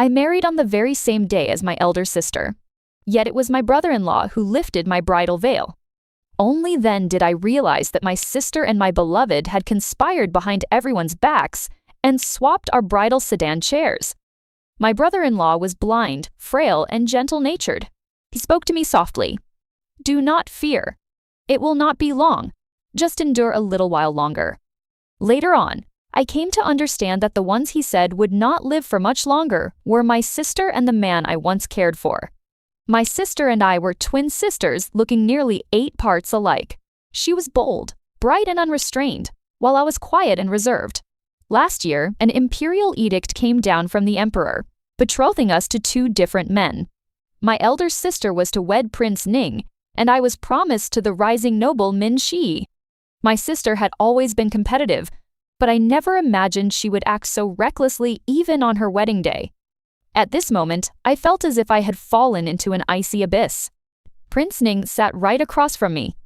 I married on the very same day as my elder sister. Yet it was my brother-in-law who lifted my bridal veil. Only then did I realize that my sister and my beloved had conspired behind everyone's backs and swapped our bridal sedan chairs. My brother-in-law was blind, frail, and gentle-natured. He spoke to me softly. "Do not fear. It will not be long. Just endure a little while longer." Later on, I came to understand that the ones he said would not live for much longer were my sister and the man I once cared for. My sister and I were twin sisters looking nearly 8 parts alike. She was bold, bright, and unrestrained, while I was quiet and reserved. Last year, an imperial edict came down from the emperor, betrothing us to 2 different men. My elder sister was to wed Prince Ning, and I was promised to the rising noble Min Shiyi. My sister had always been competitive, but I never imagined she would act so recklessly even on her wedding day. At this moment, I felt as if I had fallen into an icy abyss. Prince Ning sat right across from me.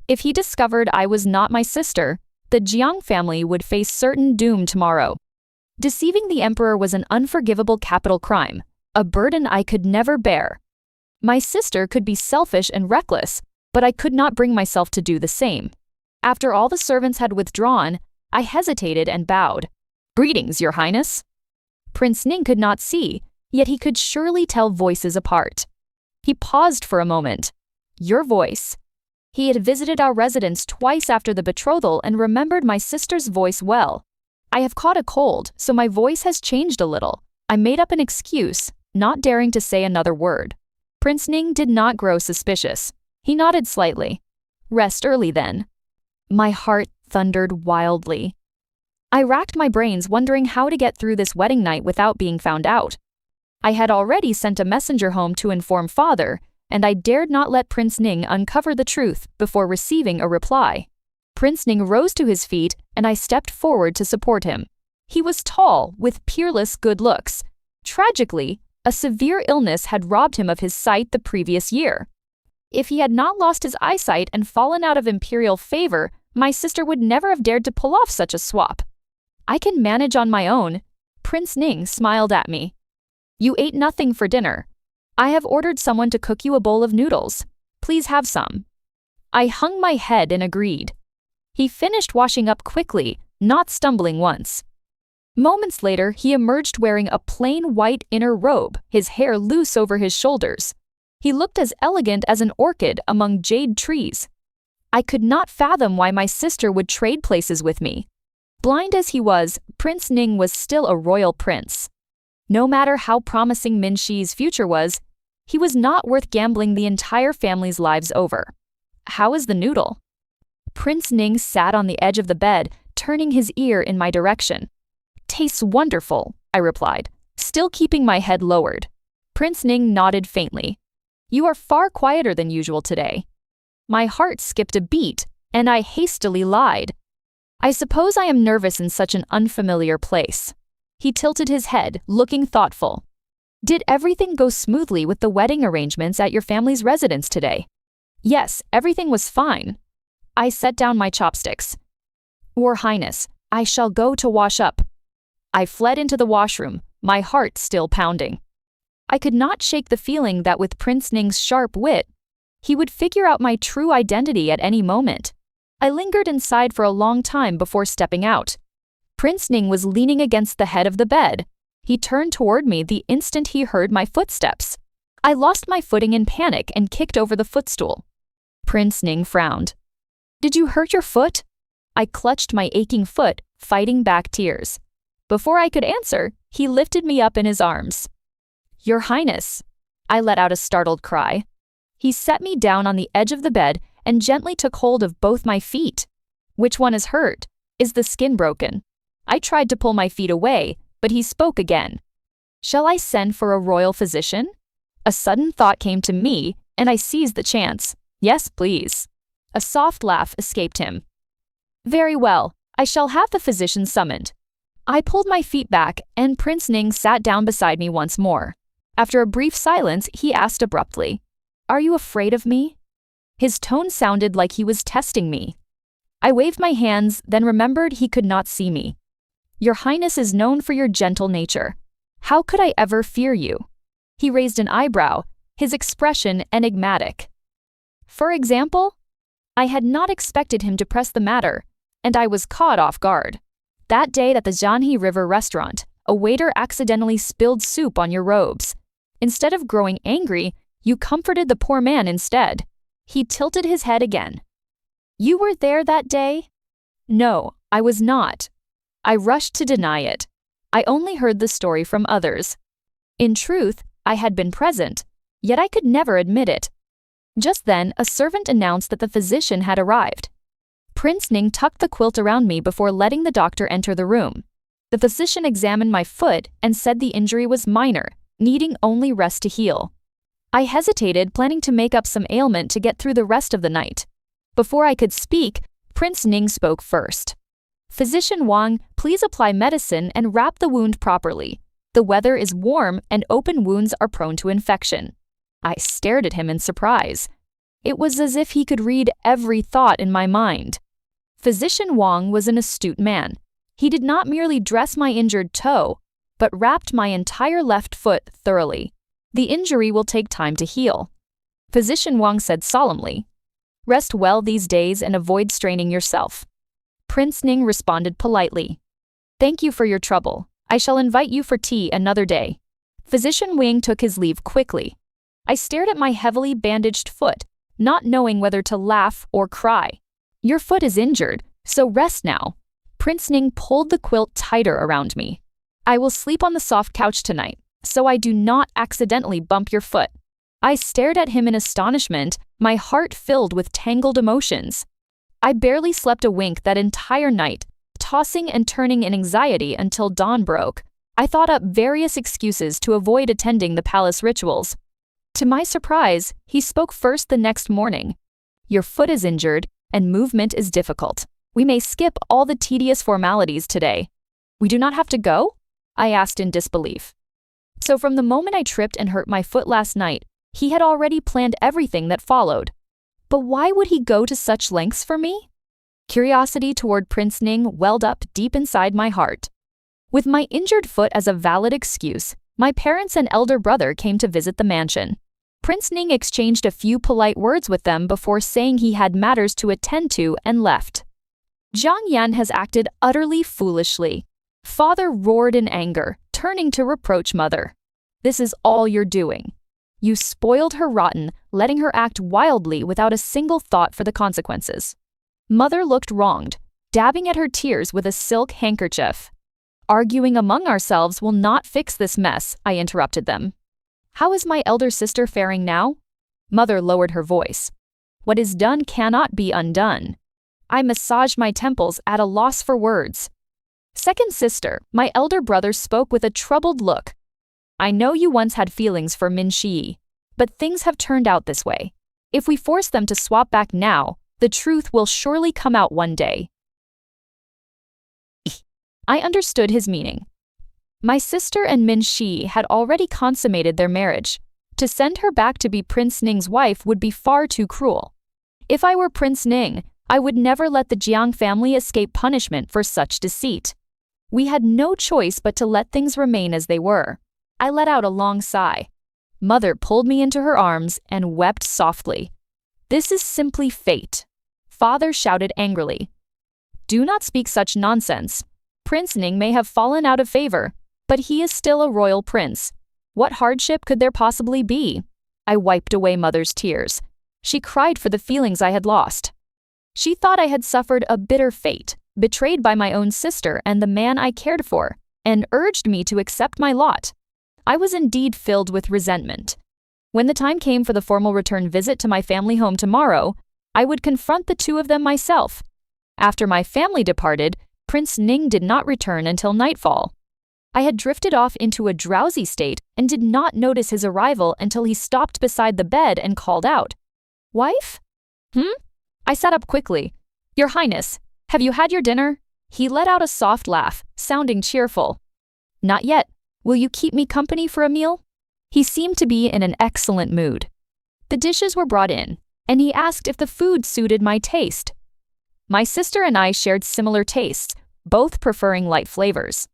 If he discovered I was not my sister, the Jiang family would face certain doom tomorrow. Deceiving the emperor was an unforgivable capital crime, a burden I could never bear. My sister could be selfish and reckless, but I could not bring myself to do the same. After all the servants had withdrawn, I hesitated and bowed. "Greetings, Your Highness." Prince Ning could not see, yet he could surely tell voices apart. He paused for a moment. "Your voice." He had visited our residence twice after the betrothal and remembered my sister's voice well. "I have caught a cold, so my voice has changed a little." I made up an excuse, not daring to say another word. Prince Ning did not grow suspicious. He nodded slightly. "Rest early then." My heart thundered wildly. I racked my brains wondering how to get through this wedding night without being found out. I had already sent a messenger home to inform father, and I dared not let Prince Ning uncover the truth before receiving a reply. Prince Ning rose to his feet, and I stepped forward to support him. He was tall, with peerless good looks. Tragically, a severe illness had robbed him of his sight the previous year. If he had not lost his eyesight and fallen out of imperial favor, my sister would never have dared to pull off such a swap. "I can manage on my own." Prince Ning smiled at me. "You ate nothing for dinner. I have ordered someone to cook you a bowl of noodles. Please have some." I hung my head and agreed. He finished washing up quickly, not stumbling once. Moments later, he emerged wearing a plain white inner robe, his hair loose over his shoulders. He looked as elegant as an orchid among jade trees. I could not fathom why my sister would trade places with me. Blind as he was, Prince Ning was still a royal prince. No matter how promising Min Shiyi's future was, he was not worth gambling the entire family's lives over. "How is the noodle?" Prince Ning sat on the edge of the bed, turning his ear in my direction. "Tastes wonderful," I replied, still keeping my head lowered. Prince Ning nodded faintly. "You are far quieter than usual today." My heart skipped a beat, and I hastily lied. "I suppose I am nervous in such an unfamiliar place." He tilted his head, looking thoughtful. "Did everything go smoothly with the wedding arrangements at your family's residence today?" "Yes, everything was fine." I set down my chopsticks. "Your Highness, I shall go to wash up." I fled into the washroom, my heart still pounding. I could not shake the feeling that with Prince Ning's sharp wit, he would figure out my true identity at any moment. I lingered inside for a long time before stepping out. Prince Ning was leaning against the head of the bed. He turned toward me the instant he heard my footsteps. I lost my footing in panic and kicked over the footstool. Prince Ning frowned. "Did you hurt your foot?" I clutched my aching foot, fighting back tears. Before I could answer, he lifted me up in his arms. "Your Highness," I let out a startled cry. He set me down on the edge of the bed and gently took hold of both my feet. "Which one is hurt? Is the skin broken?" I tried to pull my feet away, but he spoke again. "Shall I send for a royal physician?" A sudden thought came to me, and I seized the chance. "Yes, please." A soft laugh escaped him. "Very well, I shall have the physician summoned." I pulled my feet back, and Prince Ning sat down beside me once more. After a brief silence, he asked abruptly, "Are you afraid of me?" His tone sounded like he was testing me. I waved my hands, then remembered he could not see me. "Your Highness is known for your gentle nature. How could I ever fear you? He raised an eyebrow, his expression enigmatic. For example? I had not expected him to press the matter, and I was caught off guard. That day at the Jianghe River restaurant, a waiter accidentally spilled soup on your robes. Instead of growing angry, you comforted the poor man instead. He tilted his head again. You were there that day? No, I was not. I rushed to deny it. I only heard the story from others. In truth, I had been present, yet I could never admit it. Just then, a servant announced that the physician had arrived. Prince Ning tucked the quilt around me before letting the doctor enter the room. The physician examined my foot and said the injury was minor, needing only rest to heal. I hesitated, planning to make up some ailment to get through the rest of the night. Before I could speak, Prince Ning spoke first. Physician Wang, please apply medicine and wrap the wound properly. The weather is warm and open wounds are prone to infection. I stared at him in surprise. It was as if he could read every thought in my mind. Physician Wang was an astute man. He did not merely dress my injured toe, but wrapped my entire left foot thoroughly. The injury will take time to heal. Physician Wang said solemnly, rest well these days and avoid straining yourself. Prince Ning responded politely, thank you for your trouble. I shall invite you for tea another day. Physician Wang took his leave quickly. I stared at my heavily bandaged foot, not knowing whether to laugh or cry. Your foot is injured, so rest now. Prince Ning pulled the quilt tighter around me. I will sleep on the soft couch tonight, so I do not accidentally bump your foot. I stared at him in astonishment, my heart filled with tangled emotions. I barely slept a wink that entire night, tossing and turning in anxiety until dawn broke. I thought up various excuses to avoid attending the palace rituals. To my surprise, he spoke first the next morning. Your foot is injured, and movement is difficult. We may skip all the tedious formalities today. We do not have to go? I asked in disbelief. So from the moment I tripped and hurt my foot last night, he had already planned everything that followed. But why would he go to such lengths for me? Curiosity toward Prince Ning welled up deep inside my heart. With my injured foot as a valid excuse, my parents and elder brother came to visit the mansion. Prince Ning exchanged a few polite words with them before saying he had matters to attend to and left. Jiang Yan has acted utterly foolishly. Father roared in anger, turning to reproach mother. This is all you're doing. You spoiled her rotten, letting her act wildly without a single thought for the consequences. Mother looked wronged, dabbing at her tears with a silk handkerchief. Arguing among ourselves will not fix this mess, I interrupted them. How is my elder sister faring now? Mother lowered her voice. What is done cannot be undone. I massaged my temples at a loss for words. Second sister, my elder brother spoke with a troubled look. I know you once had feelings for Min Shiyi, but things have turned out this way. If we force them to swap back now, the truth will surely come out one day. I understood his meaning. My sister and Min Shiyi had already consummated their marriage. To send her back to be Prince Ning's wife would be far too cruel. If I were Prince Ning, I would never let the Jiang family escape punishment for such deceit. We had no choice but to let things remain as they were. I let out a long sigh. Mother pulled me into her arms and wept softly. This is simply fate. Father shouted angrily. Do not speak such nonsense. Prince Ning may have fallen out of favor, but he is still a royal prince. What hardship could there possibly be? I wiped away mother's tears. She cried for the feelings I had lost. She thought I had suffered a bitter fate, betrayed by my own sister and the man I cared for, and urged me to accept my lot. I was indeed filled with resentment. When the time came for the formal return visit to my family home tomorrow, I would confront the two of them myself. After my family departed, Prince Ning did not return until nightfall. I had drifted off into a drowsy state and did not notice his arrival until he stopped beside the bed and called out, Wife? I sat up quickly. Your Highness, have you had your dinner? He let out a soft laugh, sounding cheerful. Not yet. Will you keep me company for a meal? He seemed to be in an excellent mood. The dishes were brought in, and he asked if the food suited my taste. My sister and I shared similar tastes, both preferring light flavors.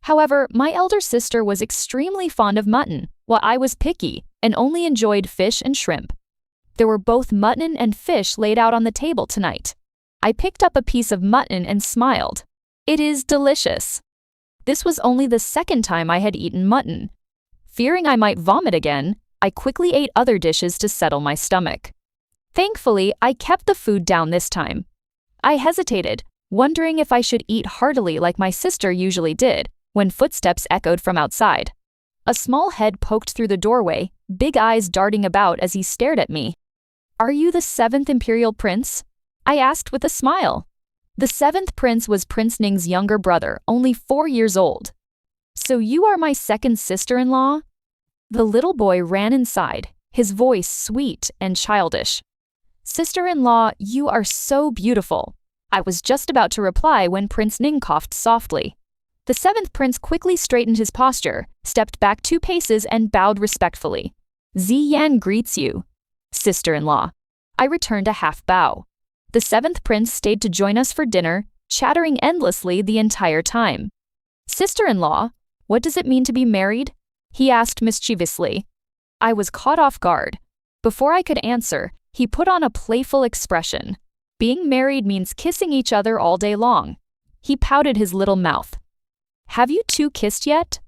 However, my elder sister was extremely fond of mutton, while I was picky and only enjoyed fish and shrimp. There were both mutton and fish laid out on the table tonight. I picked up a piece of mutton and smiled. It is delicious. This was only the second time I had eaten mutton. Fearing I might vomit again, I quickly ate other dishes to settle my stomach. Thankfully, I kept the food down this time. I hesitated, wondering if I should eat heartily like my sister usually did, when footsteps echoed from outside. A small head poked through the doorway, big eyes darting about as he stared at me. "Are you the 7th Imperial Prince?" I asked with a smile. The 7th Prince was Prince Ning's younger brother, only 4 years old. "So you are my second sister-in-law?" The little boy ran inside, his voice sweet and childish. "Sister-in-law, you are so beautiful." I was just about to reply when Prince Ning coughed softly. The 7th Prince quickly straightened his posture, stepped back 2 paces and bowed respectfully. "Ziyan greets you, sister-in-law." I returned a half bow. The 7th Prince stayed to join us for dinner, chattering endlessly the entire time. "Sister-in-law, what does it mean to be married?" he asked mischievously. I was caught off guard. Before I could answer, he put on a playful expression. "Being married means kissing each other all day long." He pouted his little mouth. "Have you two kissed yet?"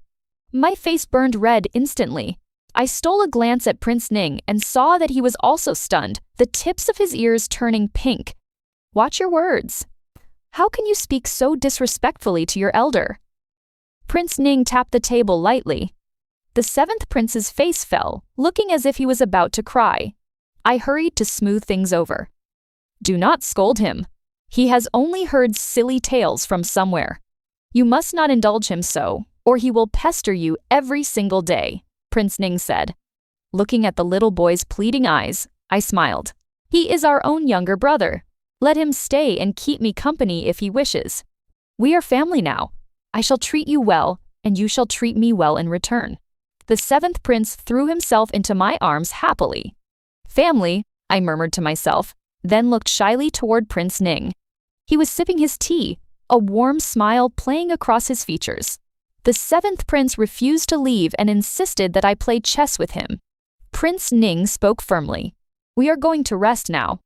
My face burned red instantly. I stole a glance at Prince Ning and saw that he was also stunned, the tips of his ears turning pink. "Watch your words. How can you speak so disrespectfully to your elder?" Prince Ning tapped the table lightly. The 7th Prince's face fell, looking as if he was about to cry. I hurried to smooth things over. "Do not scold him. He has only heard silly tales from somewhere. You must not indulge him so, or he will pester you every single day," Prince Ning said. Looking at the little boy's pleading eyes, I smiled. "He is our own younger brother. Let him stay and keep me company if he wishes. We are family now. I shall treat you well, and you shall treat me well in return." The 7th Prince threw himself into my arms happily. "Family," I murmured to myself, then looked shyly toward Prince Ning. He was sipping his tea, a warm smile playing across his features. The 7th Prince refused to leave and insisted that I play chess with him. Prince Ning spoke firmly. "We are going to rest now."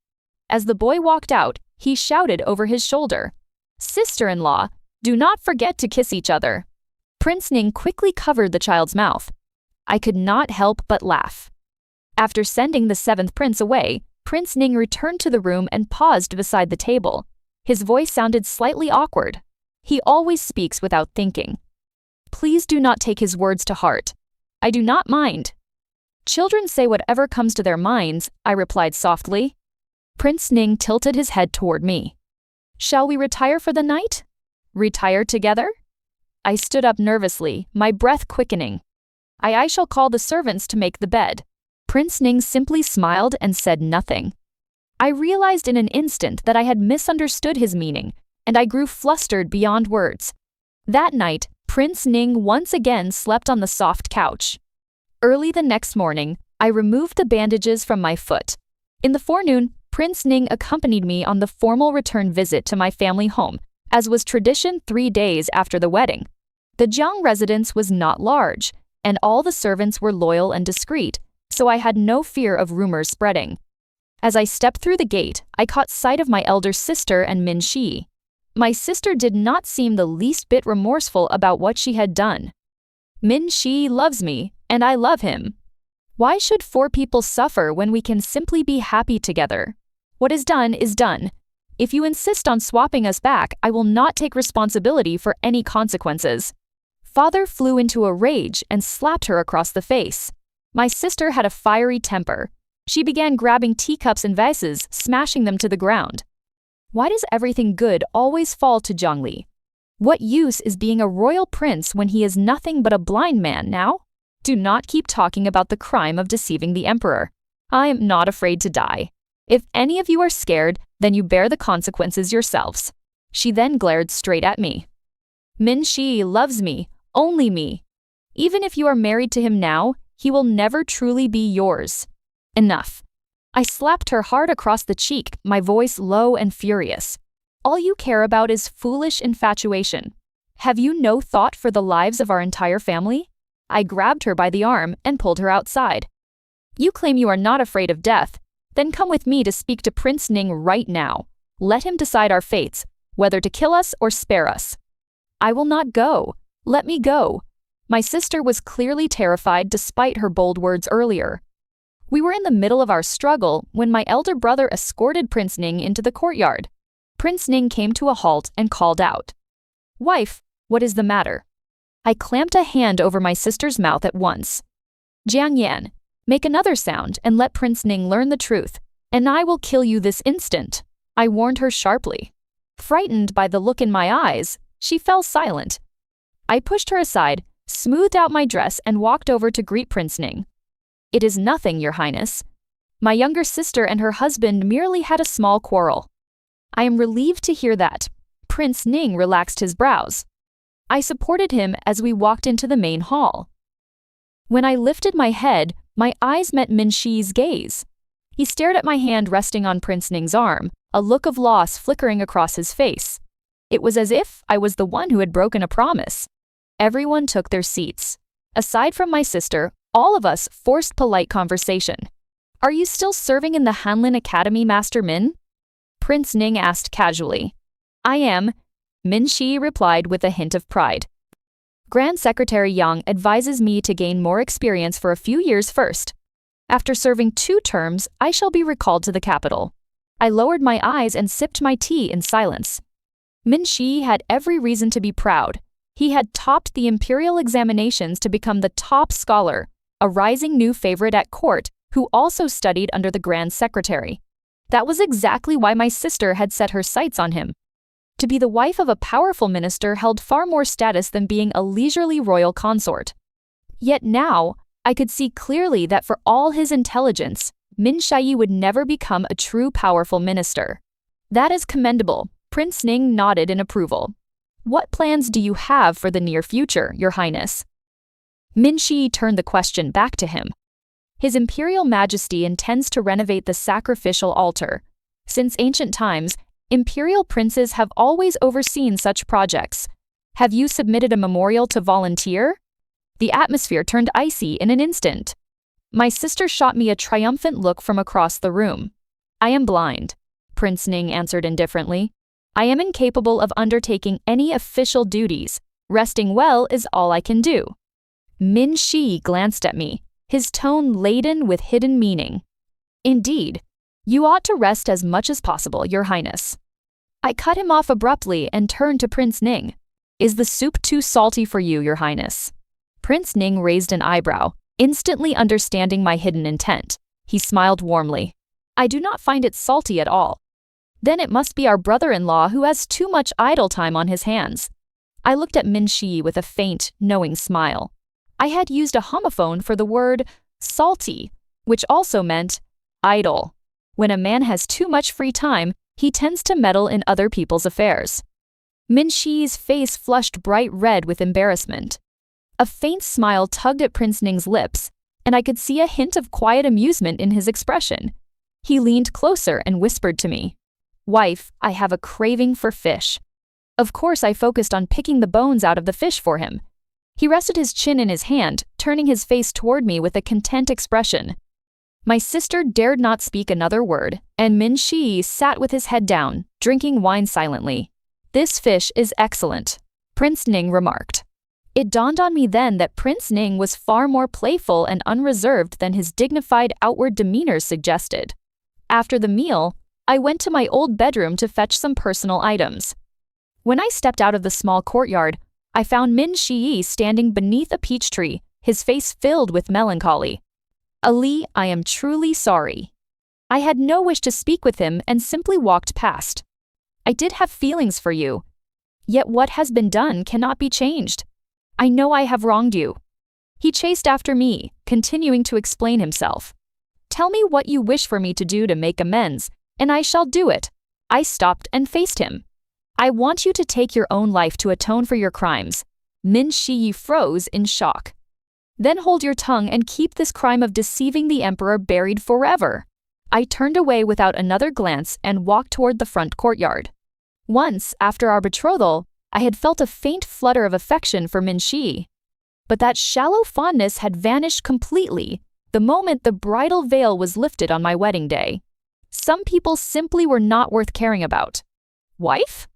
As the boy walked out, he shouted over his shoulder, "Sister-in-law, do not forget to kiss each other." Prince Ning quickly covered the child's mouth. I could not help but laugh. After sending the 7th Prince away, Prince Ning returned to the room and paused beside the table. His voice sounded slightly awkward. He always speaks without thinking. "Please do not take his words to heart. I do not mind." "Children say whatever comes to their minds," I replied softly. Prince Ning tilted his head toward me. "Shall we retire for the night? Retire together?" I stood up nervously, my breath quickening. I shall call the servants to make the bed." Prince Ning simply smiled and said nothing. I realized in an instant that I had misunderstood his meaning, and I grew flustered beyond words. That night, Prince Ning once again slept on the soft couch. Early the next morning, I removed the bandages from my foot. In the forenoon, Prince Ning accompanied me on the formal return visit to my family home, as was tradition 3 days after the wedding. The Jiang residence was not large, and all the servants were loyal and discreet, so I had no fear of rumors spreading. As I stepped through the gate, I caught sight of my elder sister and Min Shiyi. My sister did not seem the least bit remorseful about what she had done. "Min Shiyi loves me, and I love him. Why should 4 people suffer when we can simply be happy together? What is done is done. If you insist on swapping us back, I will not take responsibility for any consequences." Father flew into a rage and slapped her across the face. My sister had a fiery temper. She began grabbing teacups and vases, smashing them to the ground. Why does everything good always fall to Zhongli? What use is being a royal prince when he is nothing but a blind man now? Do not keep talking about the crime of deceiving the emperor. I am not afraid to die. If any of you are scared, then you bear the consequences yourselves. She then glared straight at me. "Min Shiyi loves me, only me. Even if you are married to him now, he will never truly be yours. Enough." I slapped her hard across the cheek, my voice low and furious. "All you care about is foolish infatuation. Have you no thought for the lives of our entire family? I grabbed her by the arm and pulled her outside. You claim you are not afraid of death. Then come with me to speak to Prince Ning right now. Let him decide our fates, whether to kill us or spare us. I will not go. Let me go. My sister was clearly terrified despite her bold words earlier. We were in the middle of our struggle when my elder brother escorted Prince Ning into the courtyard. Prince Ning came to a halt and called out, "Wife, what is the matter?" I clamped a hand over my sister's mouth at once. "Jiang Yan, make another sound and let Prince Ning learn the truth, and I will kill you this instant," I warned her sharply. Frightened by the look in my eyes, she fell silent. I pushed her aside, smoothed out my dress, and walked over to greet Prince Ning. "It is nothing, Your Highness. My younger sister and her husband merely had a small quarrel." I am relieved to hear that. Prince Ning relaxed his brows. I supported him as we walked into the main hall. When I lifted my head, my eyes met Min Shiyi's gaze. He stared at my hand resting on Prince Ning's arm, a look of loss flickering across his face. It was as if I was the one who had broken a promise. Everyone took their seats. Aside from my sister, all of us forced polite conversation. "Are you still serving in the Hanlin Academy, Master Min?" Prince Ning asked casually. "I am," Min Shiyi replied with a hint of pride. "Grand Secretary Yang advises me to gain more experience for a few years first. After serving 2 terms, I shall be recalled to the capital." I lowered my eyes and sipped my tea in silence. Min Shiyi had every reason to be proud. He had topped the imperial examinations to become the top scholar, a rising new favorite at court who also studied under the Grand Secretary. That was exactly why my sister had set her sights on him. To be the wife of a powerful minister held far more status than being a leisurely royal consort. Yet now, I could see clearly that for all his intelligence, Min Shiyi would never become a true powerful minister. "That is commendable," Prince Ning nodded in approval. "What plans do you have for the near future, Your Highness?" Min Shiyi turned the question back to him. "His Imperial Majesty intends to renovate the sacrificial altar. Since ancient times, imperial princes have always overseen such projects. Have you submitted a memorial to volunteer?" The atmosphere turned icy in an instant. My sister shot me a triumphant look from across the room. "I am blind," Prince Ning answered indifferently. "I am incapable of undertaking any official duties. Resting well is all I can do." Min Shiyi glanced at me, his tone laden with hidden meaning. "Indeed, you ought to rest as much as possible, Your Highness." I cut him off abruptly and turned to Prince Ning. "Is the soup too salty for you, Your Highness?" Prince Ning raised an eyebrow, instantly understanding my hidden intent. He smiled warmly. "I do not find it salty at all." "Then it must be our brother-in-law who has too much idle time on his hands." I looked at Min Shiyi with a faint, knowing smile. I had used a homophone for the word salty, which also meant idle. When a man has too much free time, he tends to meddle in other people's affairs. Min Shiyi's face flushed bright red with embarrassment. A faint smile tugged at Prince Ning's lips, and I could see a hint of quiet amusement in his expression. He leaned closer and whispered to me, "Wife, I have a craving for fish." Of course, I focused on picking the bones out of the fish for him. He rested his chin in his hand, turning his face toward me with a content expression. My sister dared not speak another word, and Min Shiyi sat with his head down, drinking wine silently. "This fish is excellent," Prince Ning remarked. It dawned on me then that Prince Ning was far more playful and unreserved than his dignified outward demeanor suggested. After the meal, I went to my old bedroom to fetch some personal items. When I stepped out of the small courtyard, I found Min Shiyi standing beneath a peach tree, his face filled with melancholy. "Ali, I am truly sorry." I had no wish to speak with him and simply walked past. "I did have feelings for you. Yet what has been done cannot be changed. I know I have wronged you." He chased after me, continuing to explain himself. "Tell me what you wish for me to do to make amends, and I shall do it." I stopped and faced him. "I want you to take your own life to atone for your crimes." Min Shiyi froze in shock. "Then hold your tongue and keep this crime of deceiving the emperor buried forever." I turned away without another glance and walked toward the front courtyard. Once, after our betrothal, I had felt a faint flutter of affection for Min Shiyi. But that shallow fondness had vanished completely the moment the bridal veil was lifted on my wedding day. Some people simply were not worth caring about. Wife?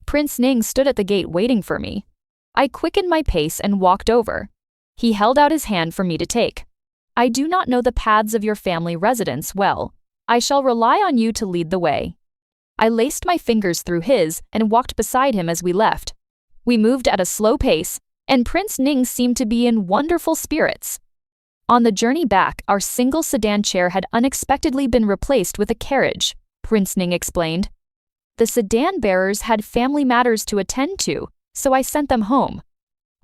Prince Ning stood at the gate waiting for me. I quickened my pace and walked over. He held out his hand for me to take. I do not know the paths of your family residence well. I shall rely on you to lead the way. I laced my fingers through his and walked beside him as we left. We moved at a slow pace, and Prince Ning seemed to be in wonderful spirits. On the journey back, our single sedan chair had unexpectedly been replaced with a carriage, Prince Ning explained. The sedan bearers had family matters to attend to, so I sent them home.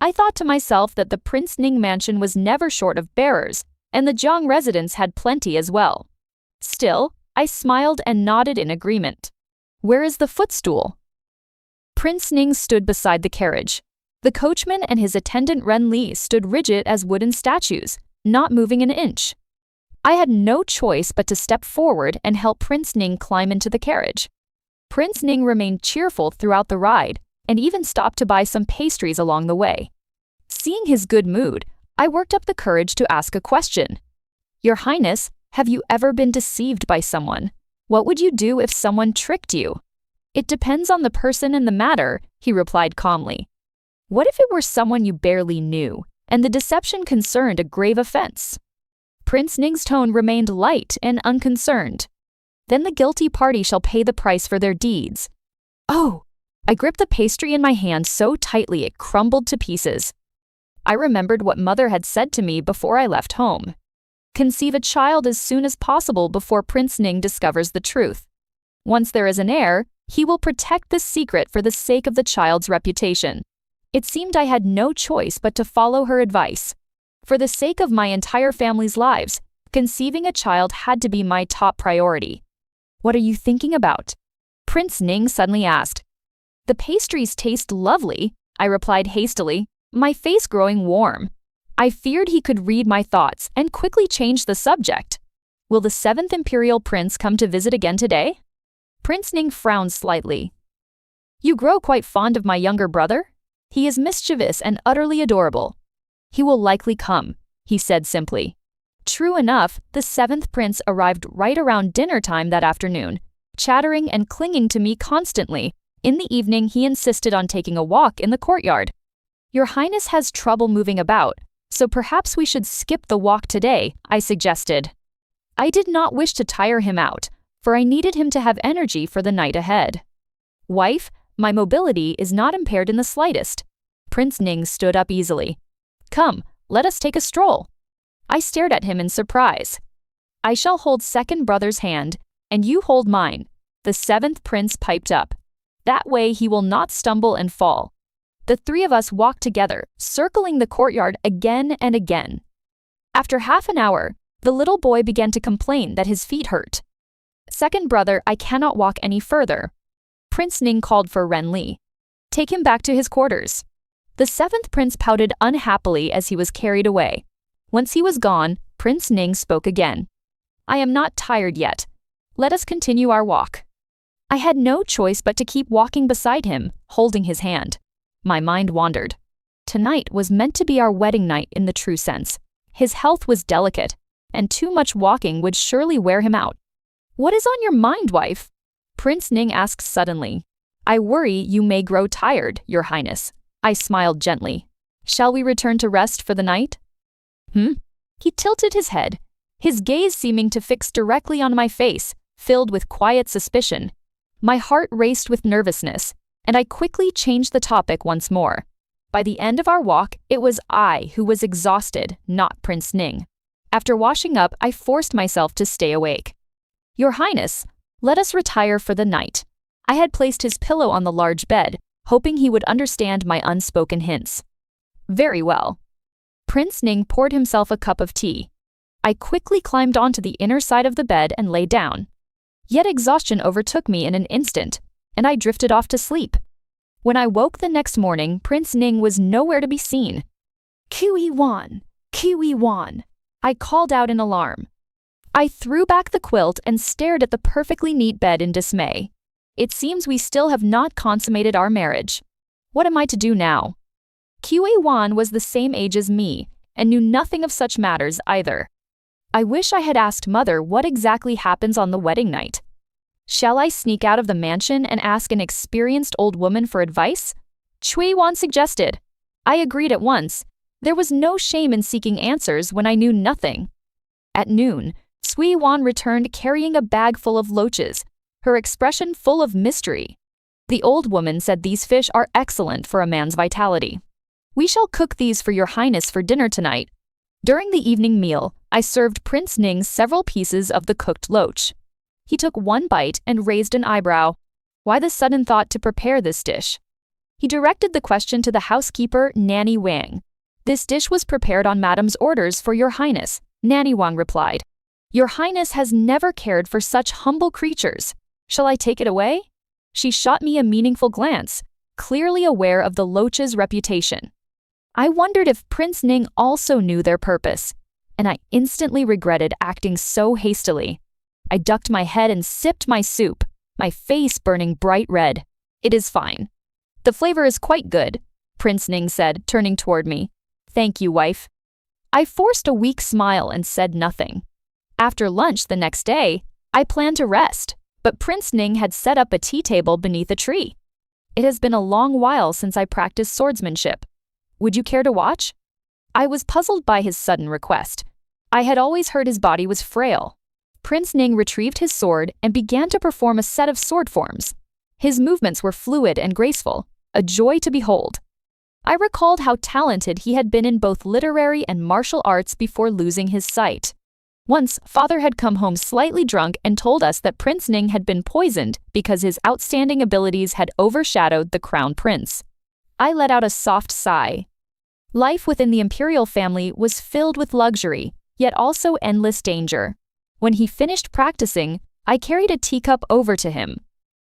I thought to myself that the Prince Ning mansion was never short of bearers, and the Jiang residence had plenty as well. Still, I smiled and nodded in agreement. Where is the footstool? Prince Ning stood beside the carriage. The coachman and his attendant Ren Li stood rigid as wooden statues, not moving an inch. I had no choice but to step forward and help Prince Ning climb into the carriage. Prince Ning remained cheerful throughout the ride, and even stopped to buy some pastries along the way. Seeing his good mood, I worked up the courage to ask a question. Your Highness, have you ever been deceived by someone? What would you do if someone tricked you? It depends on the person and the matter, he replied calmly. What if it were someone you barely knew, and the deception concerned a grave offense? Prince Ning's tone remained light and unconcerned. Then the guilty party shall pay the price for their deeds. Oh! I gripped the pastry in my hand so tightly it crumbled to pieces. I remembered what Mother had said to me before I left home. Conceive a child as soon as possible before Prince Ning discovers the truth. Once there is an heir, he will protect this secret for the sake of the child's reputation. It seemed I had no choice but to follow her advice. For the sake of my entire family's lives, conceiving a child had to be my top priority. What are you thinking about? Prince Ning suddenly asked. The pastries taste lovely, I replied hastily, my face growing warm. I feared he could read my thoughts and quickly changed the subject. Will the 7th imperial prince come to visit again today? Prince Ning frowned slightly. You grow quite fond of my younger brother? He is mischievous and utterly adorable. He will likely come, he said simply. True enough, the 7th prince arrived right around dinner time that afternoon, chattering and clinging to me constantly. In the evening, he insisted on taking a walk in the courtyard. Your Highness has trouble moving about, so perhaps we should skip the walk today, I suggested. I did not wish to tire him out, for I needed him to have energy for the night ahead. Wife, my mobility is not impaired in the slightest. Prince Ning stood up easily. Come, let us take a stroll. I stared at him in surprise. I shall hold second brother's hand, and you hold mine, the 7th prince piped up. That way he will not stumble and fall. The three of us walked together, circling the courtyard again and again. After half an hour, the little boy began to complain that his feet hurt. Second brother, I cannot walk any further. Prince Ning called for Ren Li. Take him back to his quarters. The 7th prince pouted unhappily as he was carried away. Once he was gone, Prince Ning spoke again. I am not tired yet. Let us continue our walk. I had no choice but to keep walking beside him, holding his hand. My mind wandered. Tonight was meant to be our wedding night in the true sense. His health was delicate, and too much walking would surely wear him out. What is on your mind, wife? Prince Ning asked suddenly. I worry you may grow tired, Your Highness. I smiled gently. Shall we return to rest for the night? He tilted his head, his gaze seeming to fix directly on my face, filled with quiet suspicion. My heart raced with nervousness, and I quickly changed the topic once more. By the end of our walk, it was I who was exhausted, not Prince Ning. After washing up, I forced myself to stay awake. Your Highness, let us retire for the night. I had placed his pillow on the large bed, hoping he would understand my unspoken hints. Very well. Prince Ning poured himself a cup of tea. I quickly climbed onto the inner side of the bed and lay down. Yet exhaustion overtook me in an instant, and I drifted off to sleep. When I woke the next morning, Prince Ning was nowhere to be seen. Kui Wan! Kui Wan! I called out in alarm. I threw back the quilt and stared at the perfectly neat bed in dismay. It seems we still have not consummated our marriage. What am I to do now? Qa Wan was the same age as me and knew nothing of such matters either. I wish I had asked mother what exactly happens on the wedding night. Shall I sneak out of the mansion and ask an experienced old woman for advice? Cui Wan suggested. I agreed at once. There was no shame in seeking answers when I knew nothing. At noon, Cui Wan returned carrying a bag full of loaches, her expression full of mystery. The old woman said these fish are excellent for a man's vitality. We shall cook these for your highness for dinner tonight. During the evening meal, I served Prince Ning several pieces of the cooked loach. He took one bite and raised an eyebrow. Why the sudden thought to prepare this dish? He directed the question to the housekeeper, Nanny Wang. This dish was prepared on Madam's orders for your highness, Nanny Wang replied. Your highness has never cared for such humble creatures. Shall I take it away? She shot me a meaningful glance, clearly aware of the loach's reputation. I wondered if Prince Ning also knew their purpose, and I instantly regretted acting so hastily. I ducked my head and sipped my soup, my face burning bright red. It is fine. The flavor is quite good, Prince Ning said, turning toward me. Thank you, wife. I forced a weak smile and said nothing. After lunch the next day, I planned to rest, but Prince Ning had set up a tea table beneath a tree. It has been a long while since I practiced swordsmanship. Would you care to watch? I was puzzled by his sudden request. I had always heard his body was frail. Prince Ning retrieved his sword and began to perform a set of sword forms. His movements were fluid and graceful, a joy to behold. I recalled how talented he had been in both literary and martial arts before losing his sight. Once, father had come home slightly drunk and told us that Prince Ning had been poisoned because his outstanding abilities had overshadowed the crown prince. I let out a soft sigh. Life within the imperial family was filled with luxury, yet also endless danger. When he finished practicing, I carried a teacup over to him.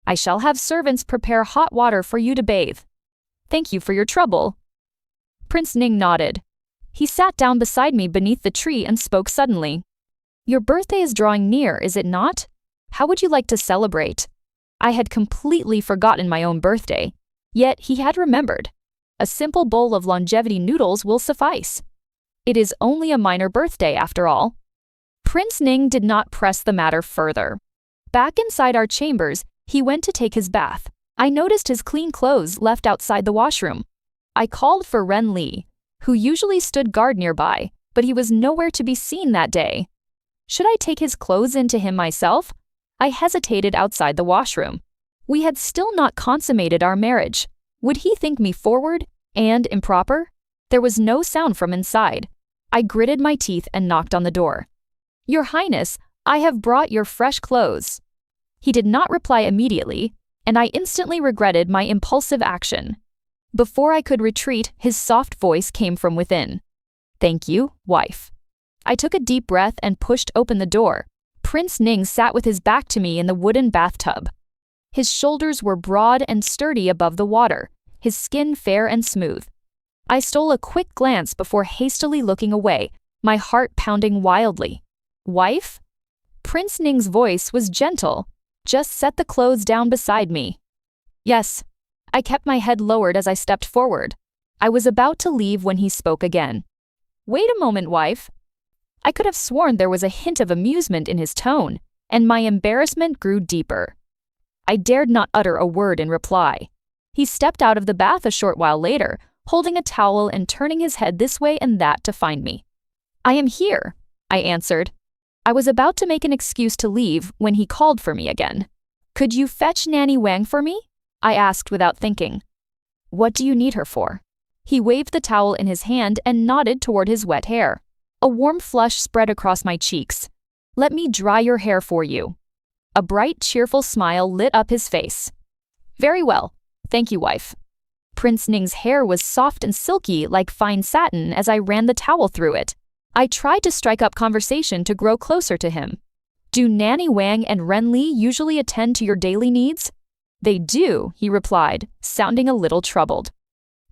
I shall have servants prepare hot water for you to bathe. Thank you for your trouble. Prince Ning nodded. He sat down beside me beneath the tree and spoke suddenly. Your birthday is drawing near, is it not? How would you like to celebrate? I had completely forgotten my own birthday, yet he had remembered. A simple bowl of longevity noodles will suffice. It is only a minor birthday after all. Prince Ning did not press the matter further. Back inside our chambers, he went to take his bath. I noticed his clean clothes left outside the washroom. I called for Ren Li, who usually stood guard nearby, but he was nowhere to be seen that day. Should I take his clothes in to him myself? I hesitated outside the washroom. We had still not consummated our marriage. Would he think me forward and improper? There was no sound from inside. I gritted my teeth and knocked on the door. Your Highness, I have brought your fresh clothes. He did not reply immediately, and I instantly regretted my impulsive action. Before I could retreat, his soft voice came from within. Thank you, wife. I took a deep breath and pushed open the door. Prince Ning sat with his back to me in the wooden bathtub. His shoulders were broad and sturdy above the water, his skin fair and smooth. I stole a quick glance before hastily looking away, my heart pounding wildly. Wife? Prince Ning's voice was gentle. Just set the clothes down beside me. Yes. I kept my head lowered as I stepped forward. I was about to leave when he spoke again. Wait a moment, wife. I could have sworn there was a hint of amusement in his tone, and my embarrassment grew deeper. I dared not utter a word in reply. He stepped out of the bath a short while later, holding a towel and turning his head this way and that to find me. I am here, I answered. I was about to make an excuse to leave when he called for me again. Could you fetch Nanny Wang for me? I asked without thinking. What do you need her for? He waved the towel in his hand and nodded toward his wet hair. A warm flush spread across my cheeks. Let me dry your hair for you. A bright, cheerful smile lit up his face. Very well. Thank you, wife. Prince Ning's hair was soft and silky like fine satin as I ran the towel through it. I tried to strike up conversation to grow closer to him. Do Nanny Wang and Ren Li usually attend to your daily needs? They do, he replied, sounding a little troubled.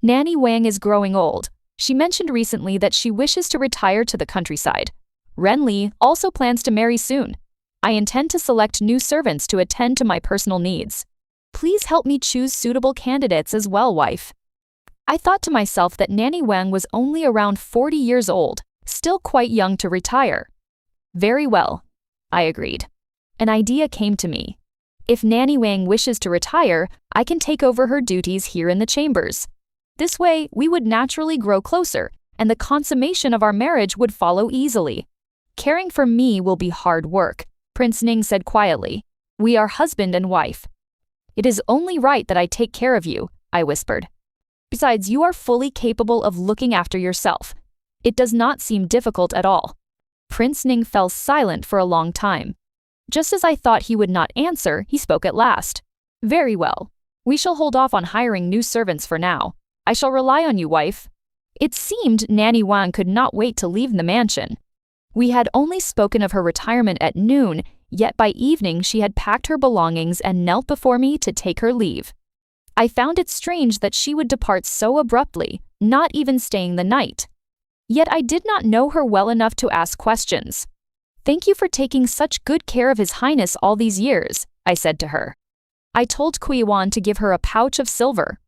Nanny Wang is growing old. She mentioned recently that she wishes to retire to the countryside. Ren Li also plans to marry soon. I intend to select new servants to attend to my personal needs. Please help me choose suitable candidates as well, wife. I thought to myself that Nanny Wang was only around 40 years old, still quite young to retire. Very well, I agreed. An idea came to me. If Nanny Wang wishes to retire, I can take over her duties here in the chambers. This way, we would naturally grow closer, and the consummation of our marriage would follow easily. Caring for me will be hard work, Prince Ning said quietly. We are husband and wife. It is only right that I take care of you, I whispered. Besides, you are fully capable of looking after yourself. It does not seem difficult at all. Prince Ning fell silent for a long time. Just as I thought he would not answer, he spoke at last. Very well. We shall hold off on hiring new servants for now. I shall rely on you, wife. It seemed Nanny Wang could not wait to leave the mansion. We had only spoken of her retirement at noon, yet by evening she had packed her belongings and knelt before me to take her leave. I found it strange that she would depart so abruptly, not even staying the night. Yet I did not know her well enough to ask questions. Thank you for taking such good care of His Highness all these years, I said to her. I told Kui Wan to give her a pouch of silver.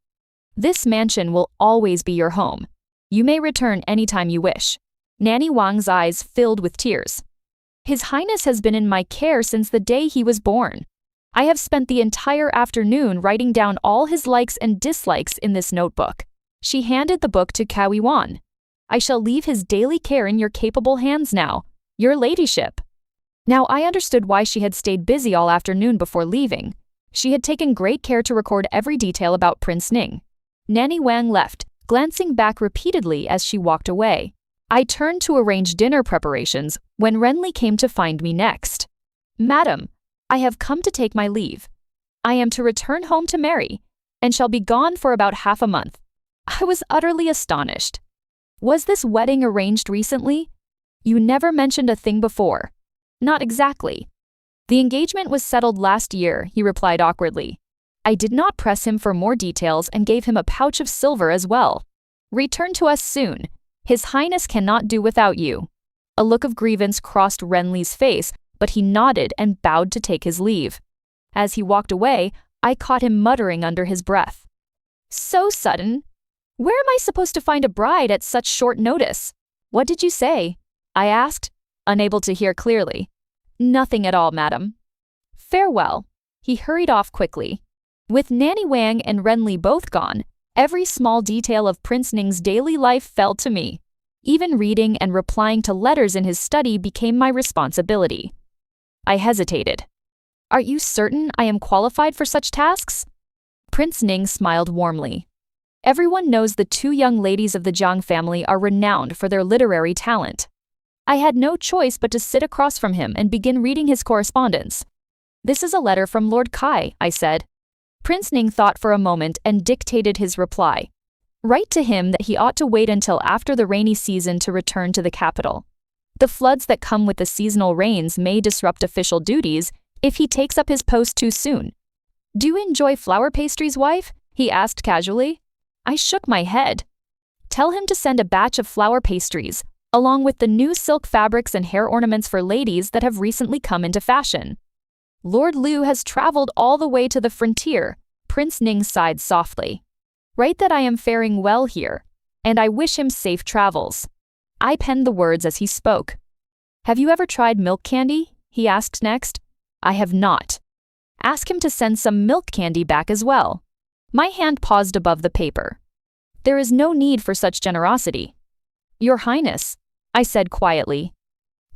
This mansion will always be your home. You may return anytime you wish. Nanny Wang's eyes filled with tears. His Highness has been in my care since the day he was born. I have spent the entire afternoon writing down all his likes and dislikes in this notebook. She handed the book to Kui Wan. I shall leave his daily care in your capable hands now, your ladyship. Now I understood why she had stayed busy all afternoon before leaving. She had taken great care to record every detail about Prince Ning. Nanny Wang left, glancing back repeatedly as she walked away. I turned to arrange dinner preparations when Renly came to find me next. Madam, I have come to take my leave. I am to return home to marry, and shall be gone for about half a month. I was utterly astonished. Was this wedding arranged recently? You never mentioned a thing before. Not exactly. The engagement was settled last year, he replied awkwardly. I did not press him for more details and gave him a pouch of silver as well. Return to us soon. His Highness cannot do without you. A look of grievance crossed Renly's face, but he nodded and bowed to take his leave. As he walked away, I caught him muttering under his breath. So sudden. Where am I supposed to find a bride at such short notice? What did you say? I asked, unable to hear clearly. Nothing at all, madam. Farewell. He hurried off quickly. With Nanny Wang and Renly both gone, every small detail of Prince Ning's daily life fell to me. Even reading and replying to letters in his study became my responsibility. I hesitated. Are you certain I am qualified for such tasks? Prince Ning smiled warmly. Everyone knows the two young ladies of the Jiang family are renowned for their literary talent. I had no choice but to sit across from him and begin reading his correspondence. This is a letter from Lord Kai, I said. Prince Ning thought for a moment and dictated his reply. Write to him that he ought to wait until after the rainy season to return to the capital. The floods that come with the seasonal rains may disrupt official duties if he takes up his post too soon. Do you enjoy flower pastries, wife? He asked casually. I shook my head. Tell him to send a batch of flower pastries, along with the new silk fabrics and hair ornaments for ladies that have recently come into fashion. Lord Liu has traveled all the way to the frontier, Prince Ning sighed softly. Write that I am faring well here, and I wish him safe travels. I penned the words as he spoke. Have you ever tried milk candy? He asked next. I have not. Ask him to send some milk candy back as well. My hand paused above the paper. There is no need for such generosity. Your Highness, I said quietly.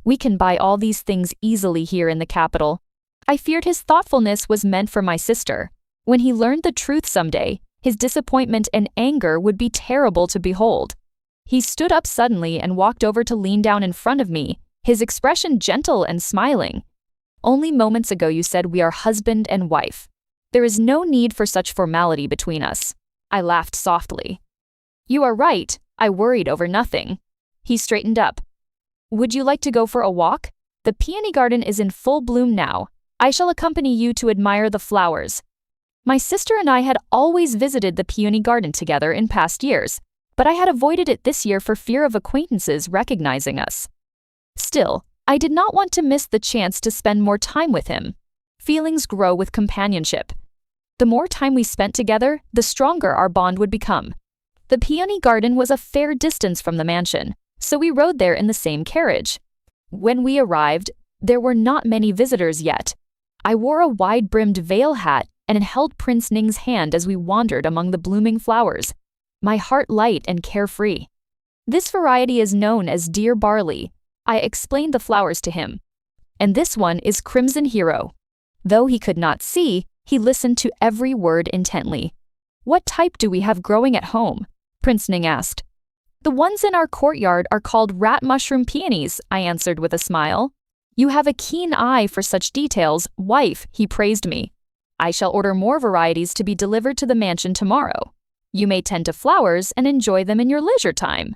We can buy all these things easily here in the capital. I feared his thoughtfulness was meant for my sister. When he learned the truth someday, his disappointment and anger would be terrible to behold. He stood up suddenly and walked over to lean down in front of me, his expression gentle and smiling. Only moments ago you said we are husband and wife. There is no need for such formality between us. I laughed softly. You are right, I worried over nothing. He straightened up. Would you like to go for a walk? The peony garden is in full bloom now. I shall accompany you to admire the flowers. My sister and I had always visited the peony garden together in past years, but I had avoided it this year for fear of acquaintances recognizing us. Still, I did not want to miss the chance to spend more time with him. Feelings grow with companionship. The more time we spent together, the stronger our bond would become. The peony garden was a fair distance from the mansion, so we rode there in the same carriage. When we arrived, there were not many visitors yet. I wore a wide-brimmed veil hat and held Prince Ning's hand as we wandered among the blooming flowers, my heart light and carefree. This variety is known as deer barley. I explained the flowers to him. And this one is crimson hero. Though he could not see, he listened to every word intently. What type do we have growing at home? Prince Ning asked. The ones in our courtyard are called rat mushroom peonies, I answered with a smile. You have a keen eye for such details, wife, he praised me. I shall order more varieties to be delivered to the mansion tomorrow. You may tend to flowers and enjoy them in your leisure time.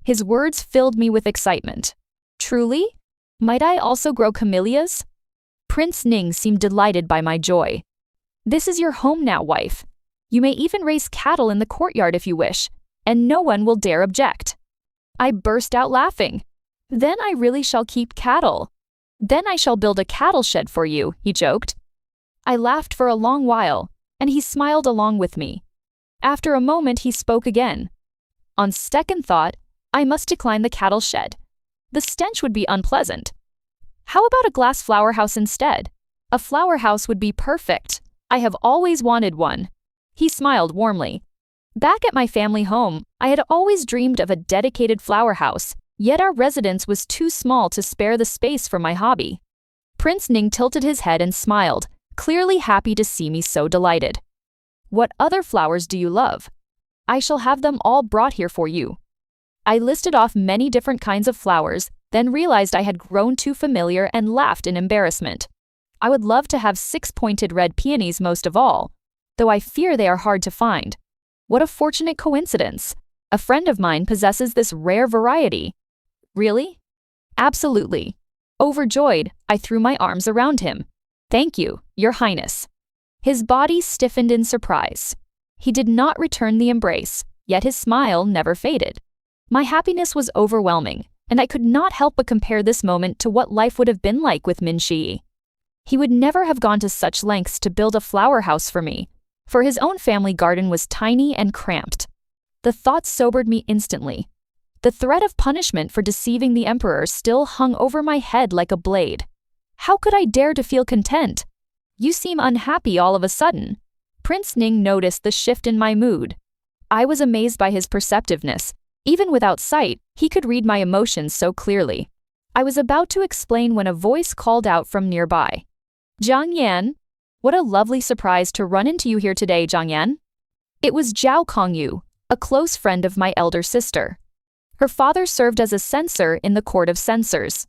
His words filled me with excitement. Truly? Might I also grow camellias? Prince Ning seemed delighted by my joy. This is your home now, wife. You may even raise cattle in the courtyard if you wish, and no one will dare object. I burst out laughing. Then I really shall keep cattle. Then I shall build a cattle shed for you, he joked. I laughed for a long while, and he smiled along with me. After a moment he spoke again. On second thought, I must decline the cattle shed. The stench would be unpleasant. How about a glass flower house instead? A flower house would be perfect. I have always wanted one. He smiled warmly. Back at my family home, I had always dreamed of a dedicated flower house, yet our residence was too small to spare the space for my hobby. Prince Ning tilted his head and smiled, clearly happy to see me so delighted. What other flowers do you love? I shall have them all brought here for you. I listed off many different kinds of flowers, then realized I had grown too familiar and laughed in embarrassment. I would love to have 6-pointed red peonies most of all, though I fear they are hard to find. What a fortunate coincidence. A friend of mine possesses this rare variety. Really? Absolutely. Overjoyed, I threw my arms around him. Thank you, Your Highness. His body stiffened in surprise. He did not return the embrace, yet his smile never faded. My happiness was overwhelming, and I could not help but compare this moment to what life would have been like with Min Shiyi. He would never have gone to such lengths to build a flower house for me, for his own family garden was tiny and cramped. The thought sobered me instantly. The threat of punishment for deceiving the emperor still hung over my head like a blade. How could I dare to feel content? You seem unhappy all of a sudden. Prince Ning noticed the shift in my mood. I was amazed by his perceptiveness. Even without sight, he could read my emotions so clearly. I was about to explain when a voice called out from nearby. Zhang Yan? What a lovely surprise to run into you here today, Zhang Yan. It was Zhao Kongyu, a close friend of my elder sister. Her father served as a censor in the court of censors.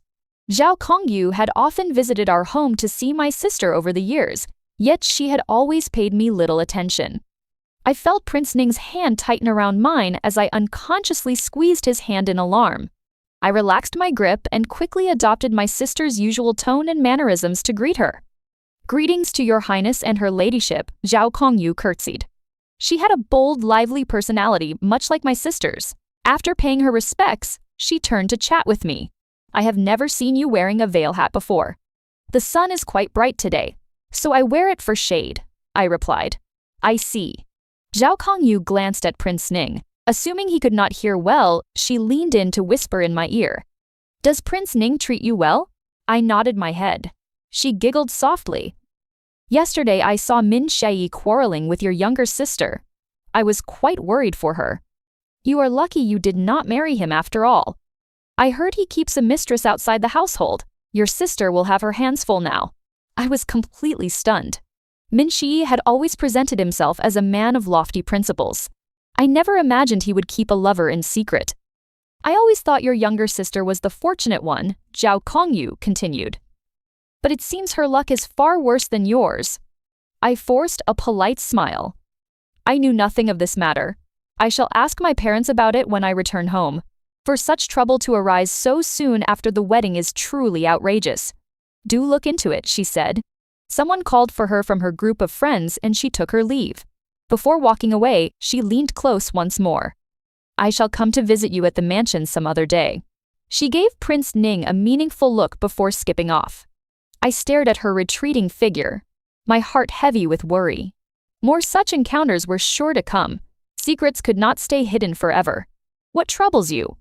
Zhao Kongyu had often visited our home to see my sister over the years, yet she had always paid me little attention. I felt Prince Ning's hand tighten around mine as I unconsciously squeezed his hand in alarm. I relaxed my grip and quickly adopted my sister's usual tone and mannerisms to greet her. Greetings to Your Highness and her ladyship, Zhao Kongyu curtsied. She had a bold, lively personality, much like my sister's. After paying her respects, she turned to chat with me. I have never seen you wearing a veil hat before. The sun is quite bright today, so I wear it for shade, I replied. I see. Zhao Kongyu glanced at Prince Ning. Assuming he could not hear well, she leaned in to whisper in my ear. Does Prince Ning treat you well? I nodded my head. She giggled softly. Yesterday I saw Min Shiyi quarreling with your younger sister. I was quite worried for her. You are lucky you did not marry him after all. I heard he keeps a mistress outside the household. Your sister will have her hands full now. I was completely stunned. Min Shiyi had always presented himself as a man of lofty principles. I never imagined he would keep a lover in secret. I always thought your younger sister was the fortunate one, Zhao Kongyu continued. But it seems her luck is far worse than yours. I forced a polite smile. I knew nothing of this matter. I shall ask my parents about it when I return home. For such trouble to arise so soon after the wedding is truly outrageous. Do look into it, she said. Someone called for her from her group of friends and she took her leave. Before walking away, she leaned close once more. I shall come to visit you at the mansion some other day. She gave Prince Ning a meaningful look before skipping off. I stared at her retreating figure, my heart heavy with worry. More such encounters were sure to come. Secrets could not stay hidden forever. What troubles you?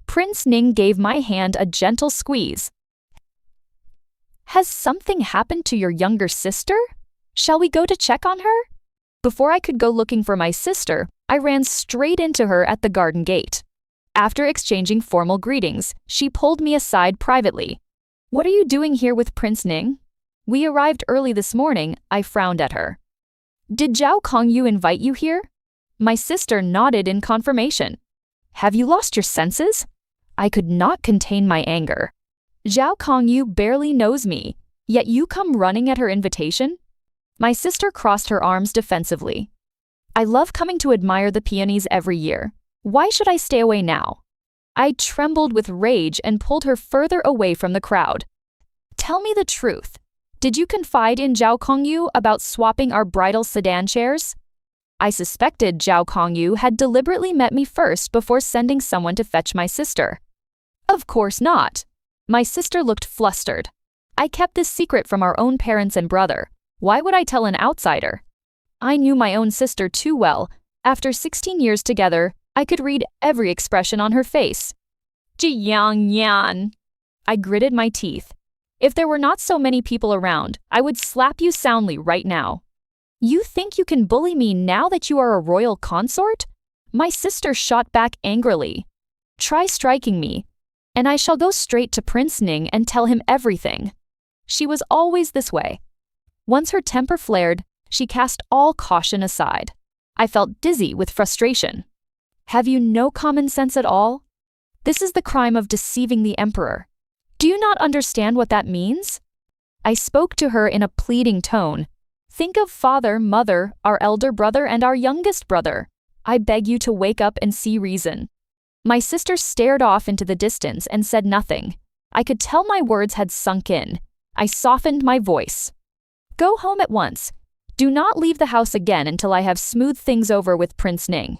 Prince Ning gave my hand a gentle squeeze. Has something happened to your younger sister? Shall we go to check on her? Before I could go looking for my sister, I ran straight into her at the garden gate. After exchanging formal greetings, she pulled me aside privately. What are you doing here with Prince Ning? We arrived early this morning, I frowned at her. Did Zhao Kongyu invite you here? My sister nodded in confirmation. Have you lost your senses? I could not contain my anger. Zhao Kongyu barely knows me, yet you come running at her invitation? My sister crossed her arms defensively. I love coming to admire the peonies every year. Why should I stay away now? I trembled with rage and pulled her further away from the crowd. Tell me the truth. Did you confide in Zhao Kongyu about swapping our bridal sedan chairs? I suspected Zhao Kongyu had deliberately met me first before sending someone to fetch my sister. Of course not. My sister looked flustered. I kept this secret from our own parents and brother. Why would I tell an outsider? I knew my own sister too well. After 16 years together, I could read every expression on her face. Jiyang Yan. I gritted my teeth. If there were not so many people around, I would slap you soundly right now. You think you can bully me now that you are a royal consort? My sister shot back angrily. Try striking me, and I shall go straight to Prince Ning and tell him everything. She was always this way. Once her temper flared, she cast all caution aside. I felt dizzy with frustration. Have you no common sense at all? This is the crime of deceiving the emperor. Do you not understand what that means? I spoke to her in a pleading tone. Think of father, mother, our elder brother, and our youngest brother. I beg you to wake up and see reason. My sister stared off into the distance and said nothing. I could tell my words had sunk in. I softened my voice. Go home at once. Do not leave the house again until I have smoothed things over with Prince Ning.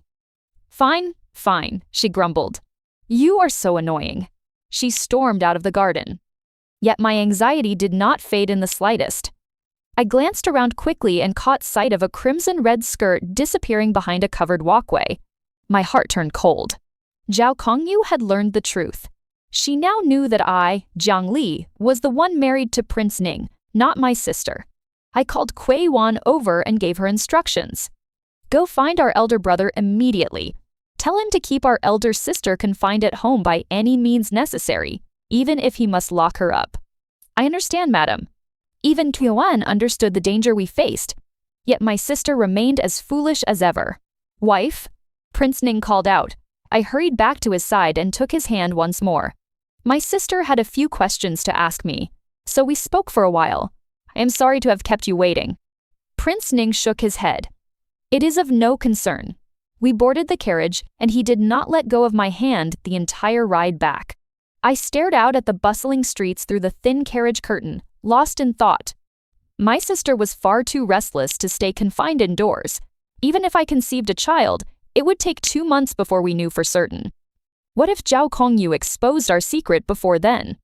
Fine, fine, she grumbled. You are so annoying. She stormed out of the garden. Yet my anxiety did not fade in the slightest. I glanced around quickly and caught sight of a crimson-red skirt disappearing behind a covered walkway. My heart turned cold. Zhao Kongyu had learned the truth. She now knew that I, Jiang Li, was the one married to Prince Ning, not my sister. I called Kuei Wan over and gave her instructions. Go find our elder brother immediately. Tell him to keep our elder sister confined at home by any means necessary, even if he must lock her up. I understand, madam. Even Kuei understood the danger we faced, yet my sister remained as foolish as ever. Wife? Prince Ning called out. I hurried back to his side and took his hand once more. My sister had a few questions to ask me, so we spoke for a while. I am sorry to have kept you waiting. Prince Ning shook his head. It is of no concern. We boarded the carriage, and he did not let go of my hand the entire ride back. I stared out at the bustling streets through the thin carriage curtain, lost in thought. My sister was far too restless to stay confined indoors. Even if I conceived a child, it would take 2 months before we knew for certain. What if Zhao Kongyu exposed our secret before then?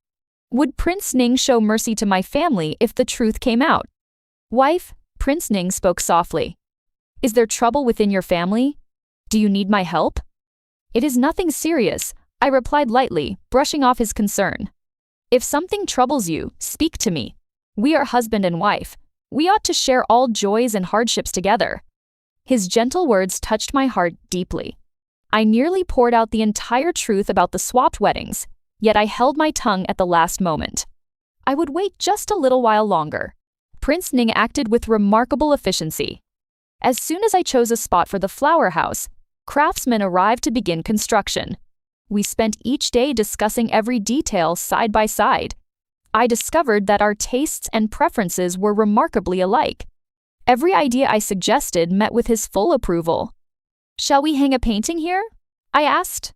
Would Prince Ning show mercy to my family if the truth came out? Wife, Prince Ning spoke softly. Is there trouble within your family? Do you need my help? It is nothing serious, I replied lightly, brushing off his concern. If something troubles you, speak to me. We are husband and wife. We ought to share all joys and hardships together. His gentle words touched my heart deeply. I nearly poured out the entire truth about the swapped weddings, yet I held my tongue at the last moment. I would wait just a little while longer. Prince Ning acted with remarkable efficiency. As soon as I chose a spot for the flower house, craftsmen arrived to begin construction. We spent each day discussing every detail side by side. I discovered that our tastes and preferences were remarkably alike. Every idea I suggested met with his full approval. Shall we hang a painting here? I asked.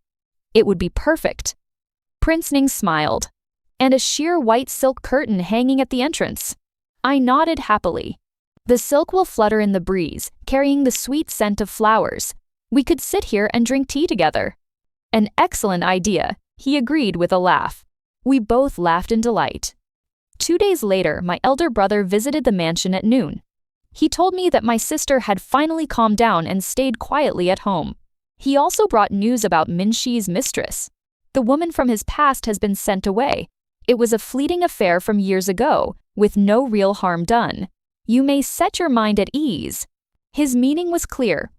It would be perfect. Prince Ning smiled. And a sheer white silk curtain hanging at the entrance. I nodded happily. The silk will flutter in the breeze, carrying the sweet scent of flowers. We could sit here and drink tea together. An excellent idea, he agreed with a laugh. We both laughed in delight. 2 days later, my elder brother visited the mansion at noon. He told me that my sister had finally calmed down and stayed quietly at home. He also brought news about Min Shiyi's mistress. The woman from his past has been sent away. It was a fleeting affair from years ago, with no real harm done. You may set your mind at ease. His meaning was clear.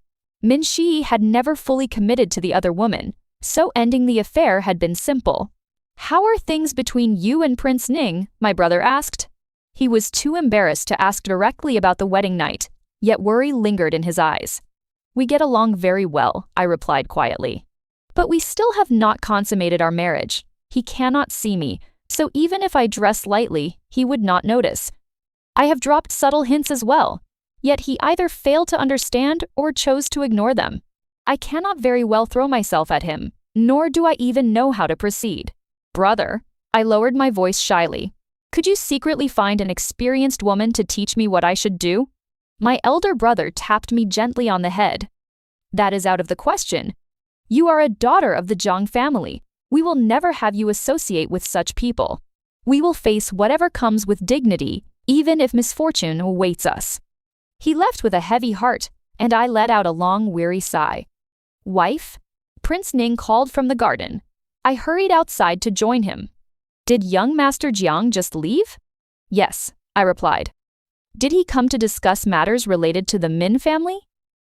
Min Shiyi had never fully committed to the other woman, so ending the affair had been simple. "How are things between you and Prince Ning?" my brother asked. He was too embarrassed to ask directly about the wedding night, yet worry lingered in his eyes. "We get along very well," I replied quietly. "But we still have not consummated our marriage. He cannot see me, so even if I dress lightly, he would not notice. I have dropped subtle hints as well, yet he either failed to understand or chose to ignore them. I cannot very well throw myself at him, nor do I even know how to proceed. Brother," I lowered my voice shyly, "could you secretly find an experienced woman to teach me what I should do?" My elder brother tapped me gently on the head. "That is out of the question. You are a daughter of the Zhang family. We will never have you associate with such people. We will face whatever comes with dignity, even if misfortune awaits us." He left with a heavy heart, and I let out a long, weary sigh. "Wife?" Prince Ning called from the garden. I hurried outside to join him. "Did young Master Jiang just leave?" "Yes," I replied. "Did he come to discuss matters related to the Min family?"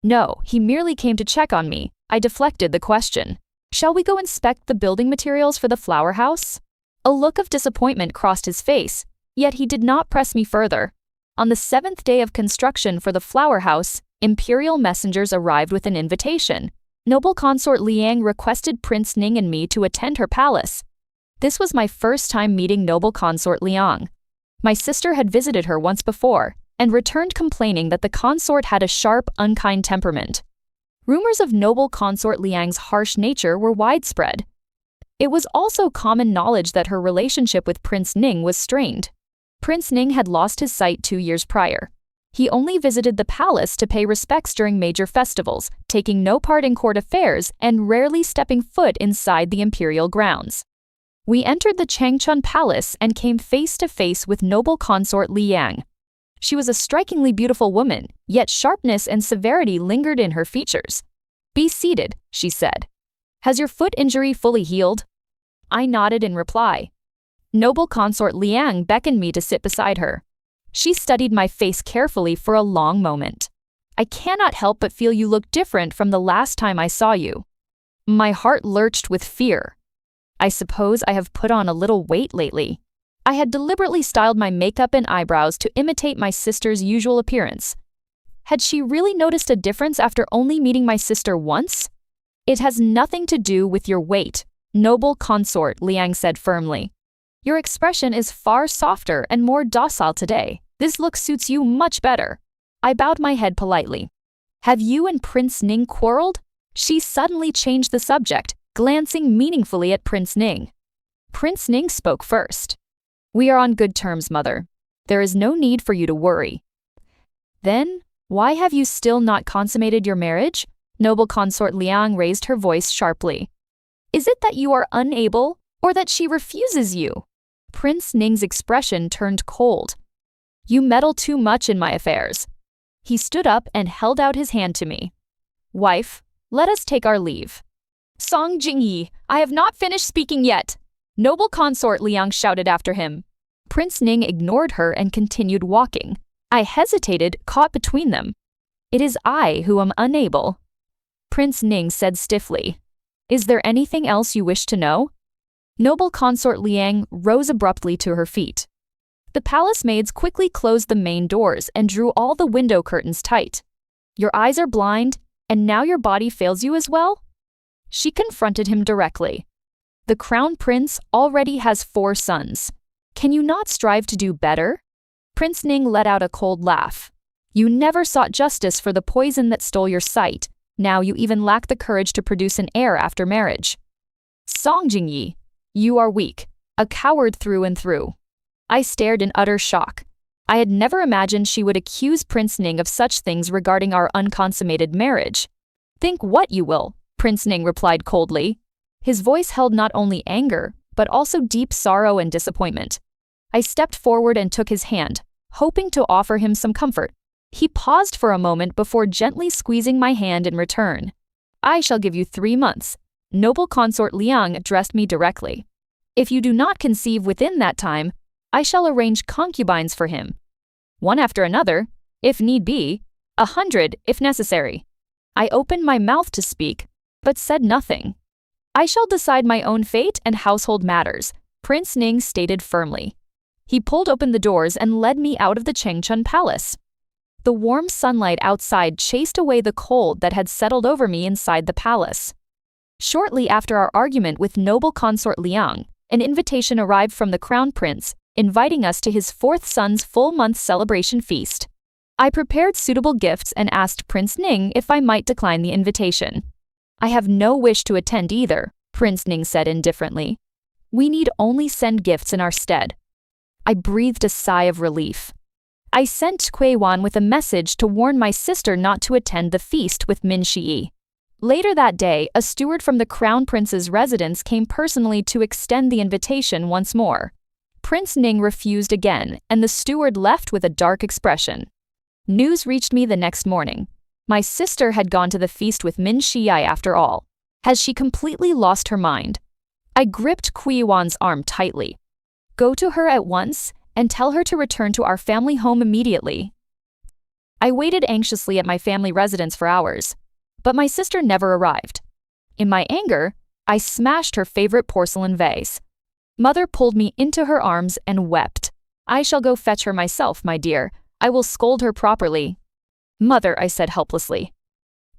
"No, he merely came to check on me." I deflected the question. "Shall we go inspect the building materials for the flower house?" A look of disappointment crossed his face, yet he did not press me further. On the 7th day of construction for the flower house, imperial messengers arrived with an invitation. Noble consort Liang requested Prince Ning and me to attend her palace. This was my first time meeting noble consort Liang. My sister had visited her once before, and returned complaining that the consort had a sharp, unkind temperament. Rumors of noble consort Liang's harsh nature were widespread. It was also common knowledge that her relationship with Prince Ning was strained. Prince Ning had lost his sight 2 years prior. He only visited the palace to pay respects during major festivals, taking no part in court affairs and rarely stepping foot inside the imperial grounds. We entered the Changchun Palace and came face to face with noble consort Liang. She was a strikingly beautiful woman, yet sharpness and severity lingered in her features. "Be seated," she said. "Has your foot injury fully healed?" I nodded in reply. Noble consort Liang beckoned me to sit beside her. She studied my face carefully for a long moment. "I cannot help but feel you look different from the last time I saw you." My heart lurched with fear. I suppose I have put on a little weight lately. I had deliberately styled my makeup and eyebrows to imitate my sister's usual appearance. Had she really noticed a difference after only meeting my sister once? "It has nothing to do with your weight," noble consort Liang said firmly. "Your expression is far softer and more docile today. This look suits you much better." I bowed my head politely. "Have you and Prince Ning quarreled?" She suddenly changed the subject, glancing meaningfully at Prince Ning. Prince Ning spoke first. "We are on good terms, mother. There is no need for you to worry." "Then, why have you still not consummated your marriage?" Noble consort Liang raised her voice sharply. "Is it that you are unable, or that she refuses you?" Prince Ning's expression turned cold. "You meddle too much in my affairs." He stood up and held out his hand to me. "Wife, let us take our leave." "Song Jingyi, I have not finished speaking yet," noble consort Liang shouted after him. Prince Ning ignored her and continued walking. I hesitated, caught between them. "It is I who am unable." Prince Ning said stiffly, "Is there anything else you wish to know?" Noble consort Liang rose abruptly to her feet. The palace maids quickly closed the main doors and drew all the window curtains tight. "Your eyes are blind, and now your body fails you as well?" She confronted him directly. "The crown prince already has 4 sons. Can you not strive to do better?" Prince Ning let out a cold laugh. "You never sought justice for the poison that stole your sight. Now you even lack the courage to produce an heir after marriage. Song Jingyi, you are weak, a coward through and through." I stared in utter shock. I had never imagined she would accuse Prince Ning of such things regarding our unconsummated marriage. "Think what you will," Prince Ning replied coldly. His voice held not only anger, but also deep sorrow and disappointment. I stepped forward and took his hand, hoping to offer him some comfort. He paused for a moment before gently squeezing my hand in return. I shall give you 3 months. Noble consort Liang addressed me directly. If you do not conceive within that time, I shall arrange concubines for him. One after another, if need be, 100 if necessary. I opened my mouth to speak, but said nothing. I shall decide my own fate and household matters, Prince Ning stated firmly. He pulled open the doors and led me out of the Changchun Palace. The warm sunlight outside chased away the cold that had settled over me inside the palace. Shortly after our argument with noble consort Liang, an invitation arrived from the crown prince, inviting us to his 4th son's full-month celebration feast. I prepared suitable gifts and asked Prince Ning if I might decline the invitation. I have no wish to attend either, Prince Ning said indifferently. We need only send gifts in our stead. I breathed a sigh of relief. I sent Kui Wan with a message to warn my sister not to attend the feast with Min Shiyi. Later that day, a steward from the crown prince's residence came personally to extend the invitation once more. Prince Ning refused again, and the steward left with a dark expression. News reached me the next morning. My sister had gone to the feast with Min Shiyi after all. Has she completely lost her mind? I gripped Kui Wan's arm tightly. Go to her at once and tell her to return to our family home immediately. I waited anxiously at my family residence for hours, but my sister never arrived. In my anger, I smashed her favorite porcelain vase. Mother pulled me into her arms and wept. I shall go fetch her myself, my dear. I will scold her properly. Mother, I said helplessly.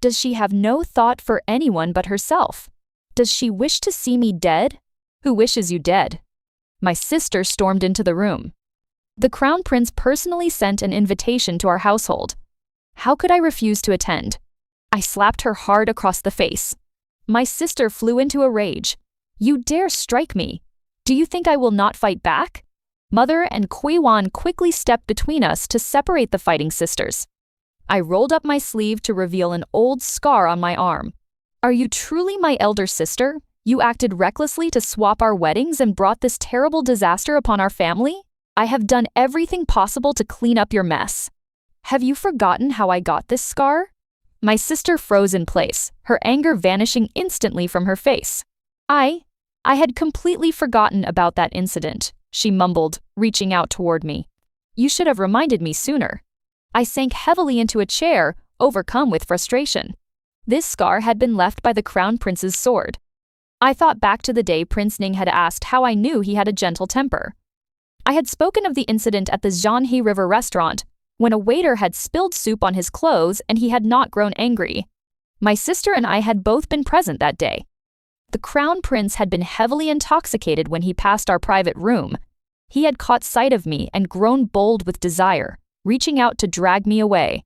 Does she have no thought for anyone but herself? Does she wish to see me dead? Who wishes you dead? My sister stormed into the room. The crown prince personally sent an invitation to our household. How could I refuse to attend? I slapped her hard across the face. My sister flew into a rage. You dare strike me? Do you think I will not fight back? Mother and Kui Wan quickly stepped between us to separate the fighting sisters. I rolled up my sleeve to reveal an old scar on my arm. Are you truly my elder sister? You acted recklessly to swap our weddings and brought this terrible disaster upon our family? I have done everything possible to clean up your mess. Have you forgotten how I got this scar? My sister froze in place, her anger vanishing instantly from her face. I had completely forgotten about that incident, she mumbled, reaching out toward me. You should have reminded me sooner. I sank heavily into a chair, overcome with frustration. This scar had been left by the crown prince's sword. I thought back to the day Prince Ning had asked how I knew he had a gentle temper. I had spoken of the incident at the Zhanhe River restaurant, when a waiter had spilled soup on his clothes and he had not grown angry. My sister and I had both been present that day. The crown prince had been heavily intoxicated when he passed our private room. He had caught sight of me and grown bold with desire, reaching out to drag me away.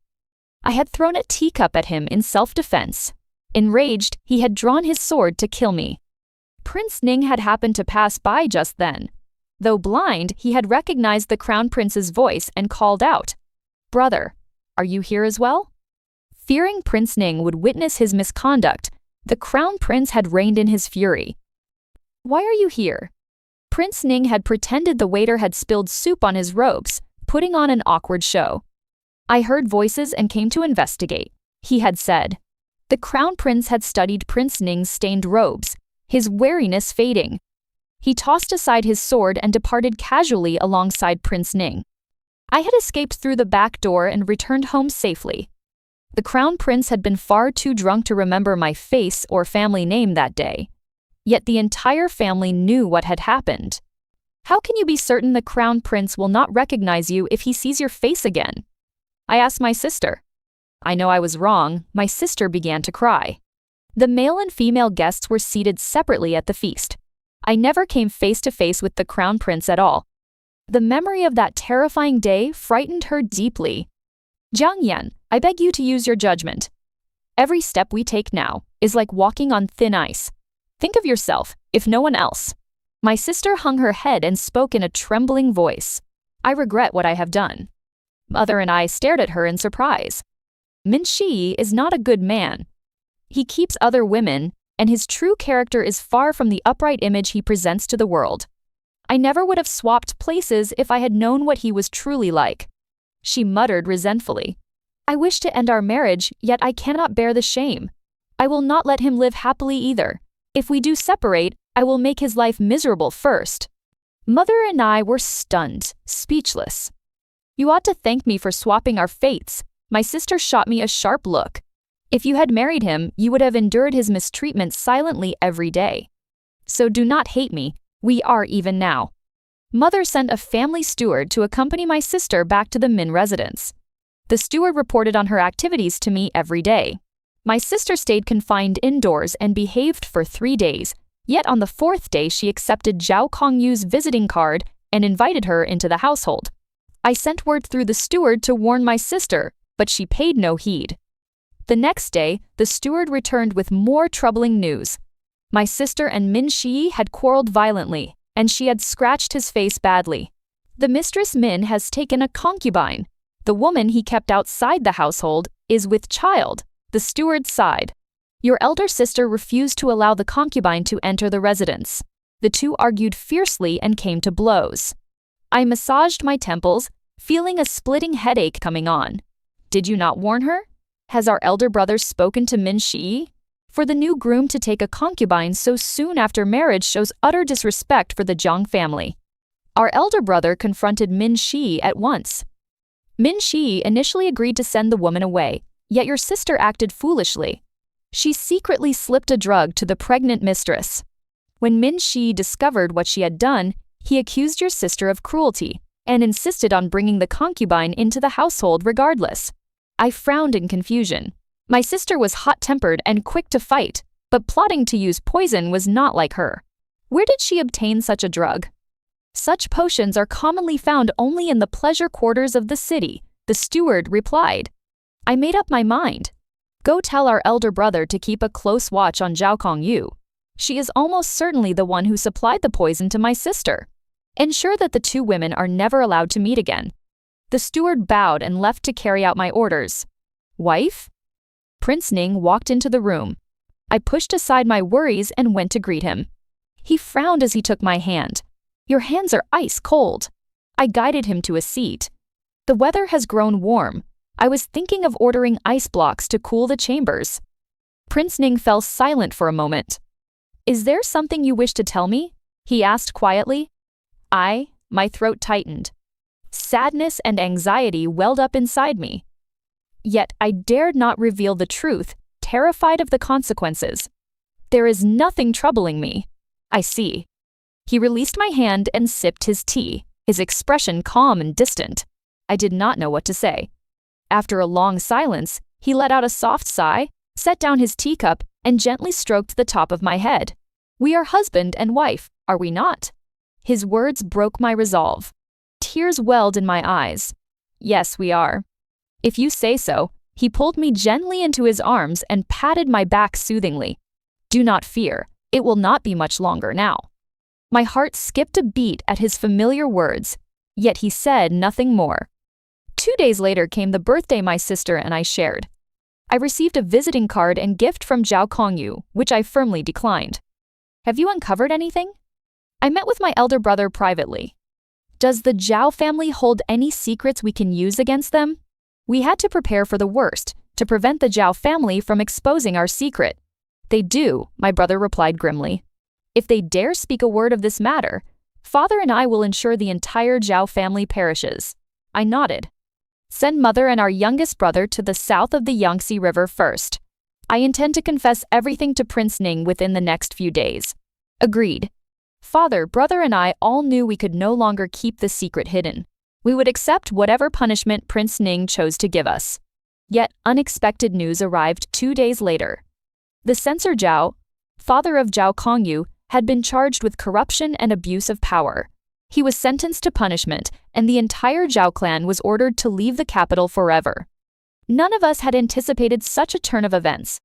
I had thrown a teacup at him in self-defense. Enraged, he had drawn his sword to kill me. Prince Ning had happened to pass by just then. Though blind, he had recognized the crown prince's voice and called out, "Brother, are you here as well?" Fearing Prince Ning would witness his misconduct, the crown prince had reined in his fury. "Why are you here?" Prince Ning had pretended the waiter had spilled soup on his robes, putting on an awkward show. "I heard voices and came to investigate," he had said. The crown prince had studied Prince Ning's stained robes, his wariness fading. He tossed aside his sword and departed casually alongside Prince Ning. I had escaped through the back door and returned home safely. The crown prince had been far too drunk to remember my face or family name that day. Yet the entire family knew what had happened. How can you be certain the crown prince will not recognize you if he sees your face again? I asked my sister. I know I was wrong. My sister began to cry. The male and female guests were seated separately at the feast. I never came face to face with the crown prince at all. The memory of that terrifying day frightened her deeply. Jiang Yan, I beg you to use your judgment. Every step we take now is like walking on thin ice. Think of yourself, if no one else. My sister hung her head and spoke in a trembling voice. I regret what I have done. Mother and I stared at her in surprise. Min Shiyi is not a good man. He keeps other women, and his true character is far from the upright image he presents to the world. I never would have swapped places if I had known what he was truly like. She muttered resentfully. I wish to end our marriage, yet I cannot bear the shame. I will not let him live happily either. If we do separate, I will make his life miserable first." Mother and I were stunned, speechless. "You ought to thank me for swapping our fates." My sister shot me a sharp look. "If you had married him, you would have endured his mistreatment silently every day. So do not hate me, we are even now." Mother sent a family steward to accompany my sister back to the Min residence. The steward reported on her activities to me every day. My sister stayed confined indoors and behaved for 3 days, yet on the 4th day she accepted Zhao Kongyu's visiting card and invited her into the household. I sent word through the steward to warn my sister, but she paid no heed. The next day, the steward returned with more troubling news. My sister and Min Shiyi had quarreled violently, and she had scratched his face badly. The mistress Min has taken a concubine. The woman he kept outside the household is with child. The steward sighed. Your elder sister refused to allow the concubine to enter the residence. The two argued fiercely and came to blows. I massaged my temples, feeling a splitting headache coming on. Did you not warn her? Has our elder brother spoken to Min Shiyi? For the new groom to take a concubine so soon after marriage shows utter disrespect for the Jiang family. Our elder brother confronted Min Shiyi at once. Min Shiyi initially agreed to send the woman away, yet your sister acted foolishly. She secretly slipped a drug to the pregnant mistress. When Min Shiyi discovered what she had done, he accused your sister of cruelty and insisted on bringing the concubine into the household regardless. I frowned in confusion. My sister was hot-tempered and quick to fight, but plotting to use poison was not like her. Where did she obtain such a drug? Such potions are commonly found only in the pleasure quarters of the city, the steward replied. I made up my mind. Go tell our elder brother to keep a close watch on Zhao Kongyu. She is almost certainly the one who supplied the poison to my sister. Ensure that the two women are never allowed to meet again. The steward bowed and left to carry out my orders. Wife? Prince Ning walked into the room. I pushed aside my worries and went to greet him. He frowned as he took my hand. Your hands are ice cold. I guided him to a seat. The weather has grown warm. I was thinking of ordering ice blocks to cool the chambers. Prince Ning fell silent for a moment. Is there something you wish to tell me? He asked quietly. My throat tightened. Sadness and anxiety welled up inside me. Yet I dared not reveal the truth, terrified of the consequences. There is nothing troubling me. I see. He released my hand and sipped his tea, his expression calm and distant. I did not know what to say. After a long silence, he let out a soft sigh, set down his teacup, and gently stroked the top of my head. We are husband and wife, are we not? His words broke my resolve. Tears welled in my eyes. Yes, we are. If you say so. He pulled me gently into his arms and patted my back soothingly. Do not fear, it will not be much longer now. My heart skipped a beat at his familiar words, yet he said nothing more. 2 days later came the birthday my sister and I shared. I received a visiting card and gift from Zhao Kongyu, which I firmly declined. Have you uncovered anything? I met with my elder brother privately. Does the Zhao family hold any secrets we can use against them? We had to prepare for the worst, to prevent the Zhao family from exposing our secret. They do, my brother replied grimly. If they dare speak a word of this matter, father and I will ensure the entire Zhao family perishes. I nodded. Send mother and our youngest brother to the south of the Yangtze River first. I intend to confess everything to Prince Ning within the next few days. Agreed. Father, brother, and I all knew we could no longer keep the secret hidden. We would accept whatever punishment Prince Ning chose to give us. Yet unexpected news arrived 2 days later. The censor Zhao, father of Zhao Kongyu, had been charged with corruption and abuse of power. He was sentenced to punishment, and the entire Zhao clan was ordered to leave the capital forever. None of us had anticipated such a turn of events.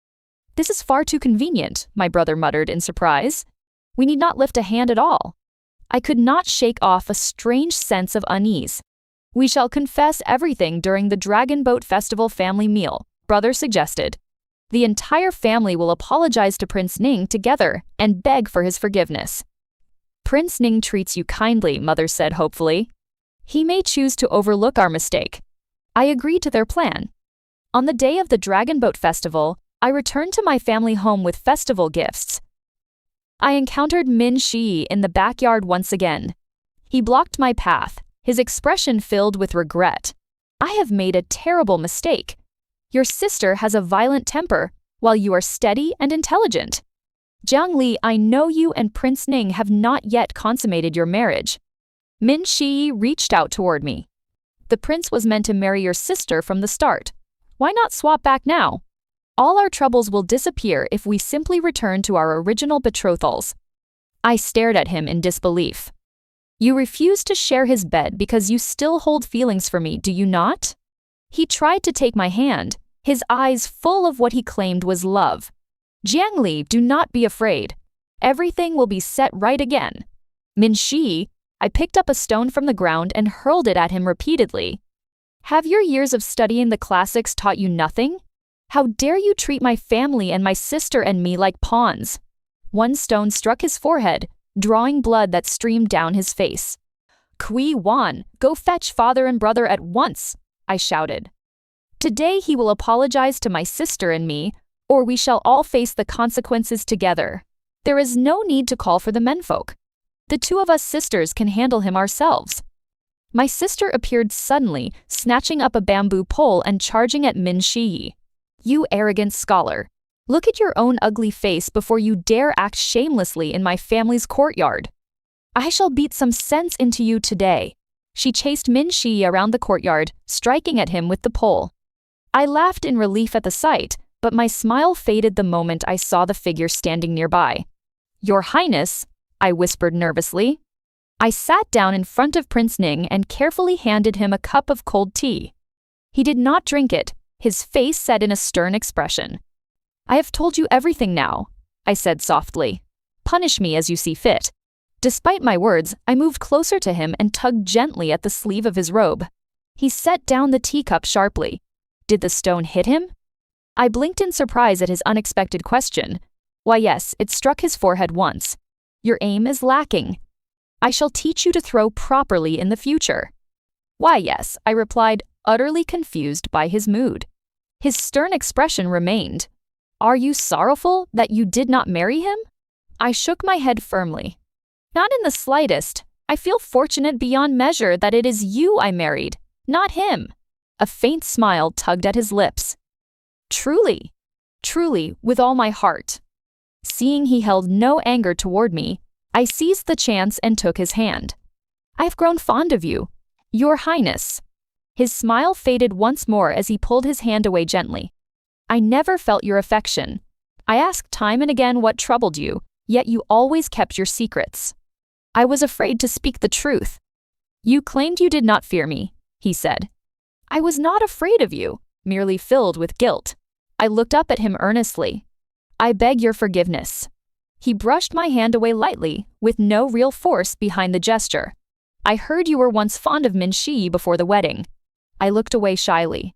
This is far too convenient, my brother muttered in surprise. We need not lift a hand at all. I could not shake off a strange sense of unease. We shall confess everything during the Dragon Boat Festival family meal, brother suggested. The entire family will apologize to Prince Ning together and beg for his forgiveness. Prince Ning treats you kindly, mother said hopefully. He may choose to overlook our mistake. I agreed to their plan. On the day of the Dragon Boat Festival, I returned to my family home with festival gifts. I encountered Min Shiyi in the backyard once again. He blocked my path, his expression filled with regret. I have made a terrible mistake. Your sister has a violent temper, while you are steady and intelligent. Jiang Li, I know you and Prince Ning have not yet consummated your marriage. Min Shiyi reached out toward me. The prince was meant to marry your sister from the start. Why not swap back now? All our troubles will disappear if we simply return to our original betrothals. I stared at him in disbelief. You refuse to share his bed because you still hold feelings for me, do you not? He tried to take my hand, his eyes full of what he claimed was love. Jiang Li, do not be afraid. Everything will be set right again. Min Shiyi, I picked up a stone from the ground and hurled it at him repeatedly. Have your years of studying the classics taught you nothing? How dare you treat my family and my sister and me like pawns? One stone struck his forehead, drawing blood that streamed down his face. Kui Wan, go fetch father and brother at once, I shouted. Today he will apologize to my sister and me, or we shall all face the consequences together. There is no need to call for the menfolk. The two of us sisters can handle him ourselves. My sister appeared suddenly, snatching up a bamboo pole and charging at Min Shiyi. You arrogant scholar. Look at your own ugly face before you dare act shamelessly in my family's courtyard. I shall beat some sense into you today. She chased Min Shiyi around the courtyard, striking at him with the pole. I laughed in relief at the sight, but my smile faded the moment I saw the figure standing nearby. Your Highness, I whispered nervously. I sat down in front of Prince Ning and carefully handed him a cup of cold tea. He did not drink it, his face set in a stern expression. I have told you everything now, I said softly. Punish me as you see fit. Despite my words, I moved closer to him and tugged gently at the sleeve of his robe. He set down the teacup sharply. Did the stone hit him? I blinked in surprise at his unexpected question. Why yes, it struck his forehead once. Your aim is lacking. I shall teach you to throw properly in the future. Why yes, I replied, utterly confused by his mood. His stern expression remained. Are you sorrowful that you did not marry him? I shook my head firmly. Not in the slightest. I feel fortunate beyond measure that it is you I married, not him. A faint smile tugged at his lips. Truly, truly, with all my heart. Seeing he held no anger toward me, I seized the chance and took his hand. I've grown fond of you, Your Highness. His smile faded once more as he pulled his hand away gently. I never felt your affection. I asked time and again what troubled you, yet you always kept your secrets. I was afraid to speak the truth. You claimed you did not fear me, he said. I was not afraid of you, merely filled with guilt. I looked up at him earnestly. I beg your forgiveness. He brushed my hand away lightly, with no real force behind the gesture. I heard you were once fond of Min Shiyi before the wedding. I looked away shyly.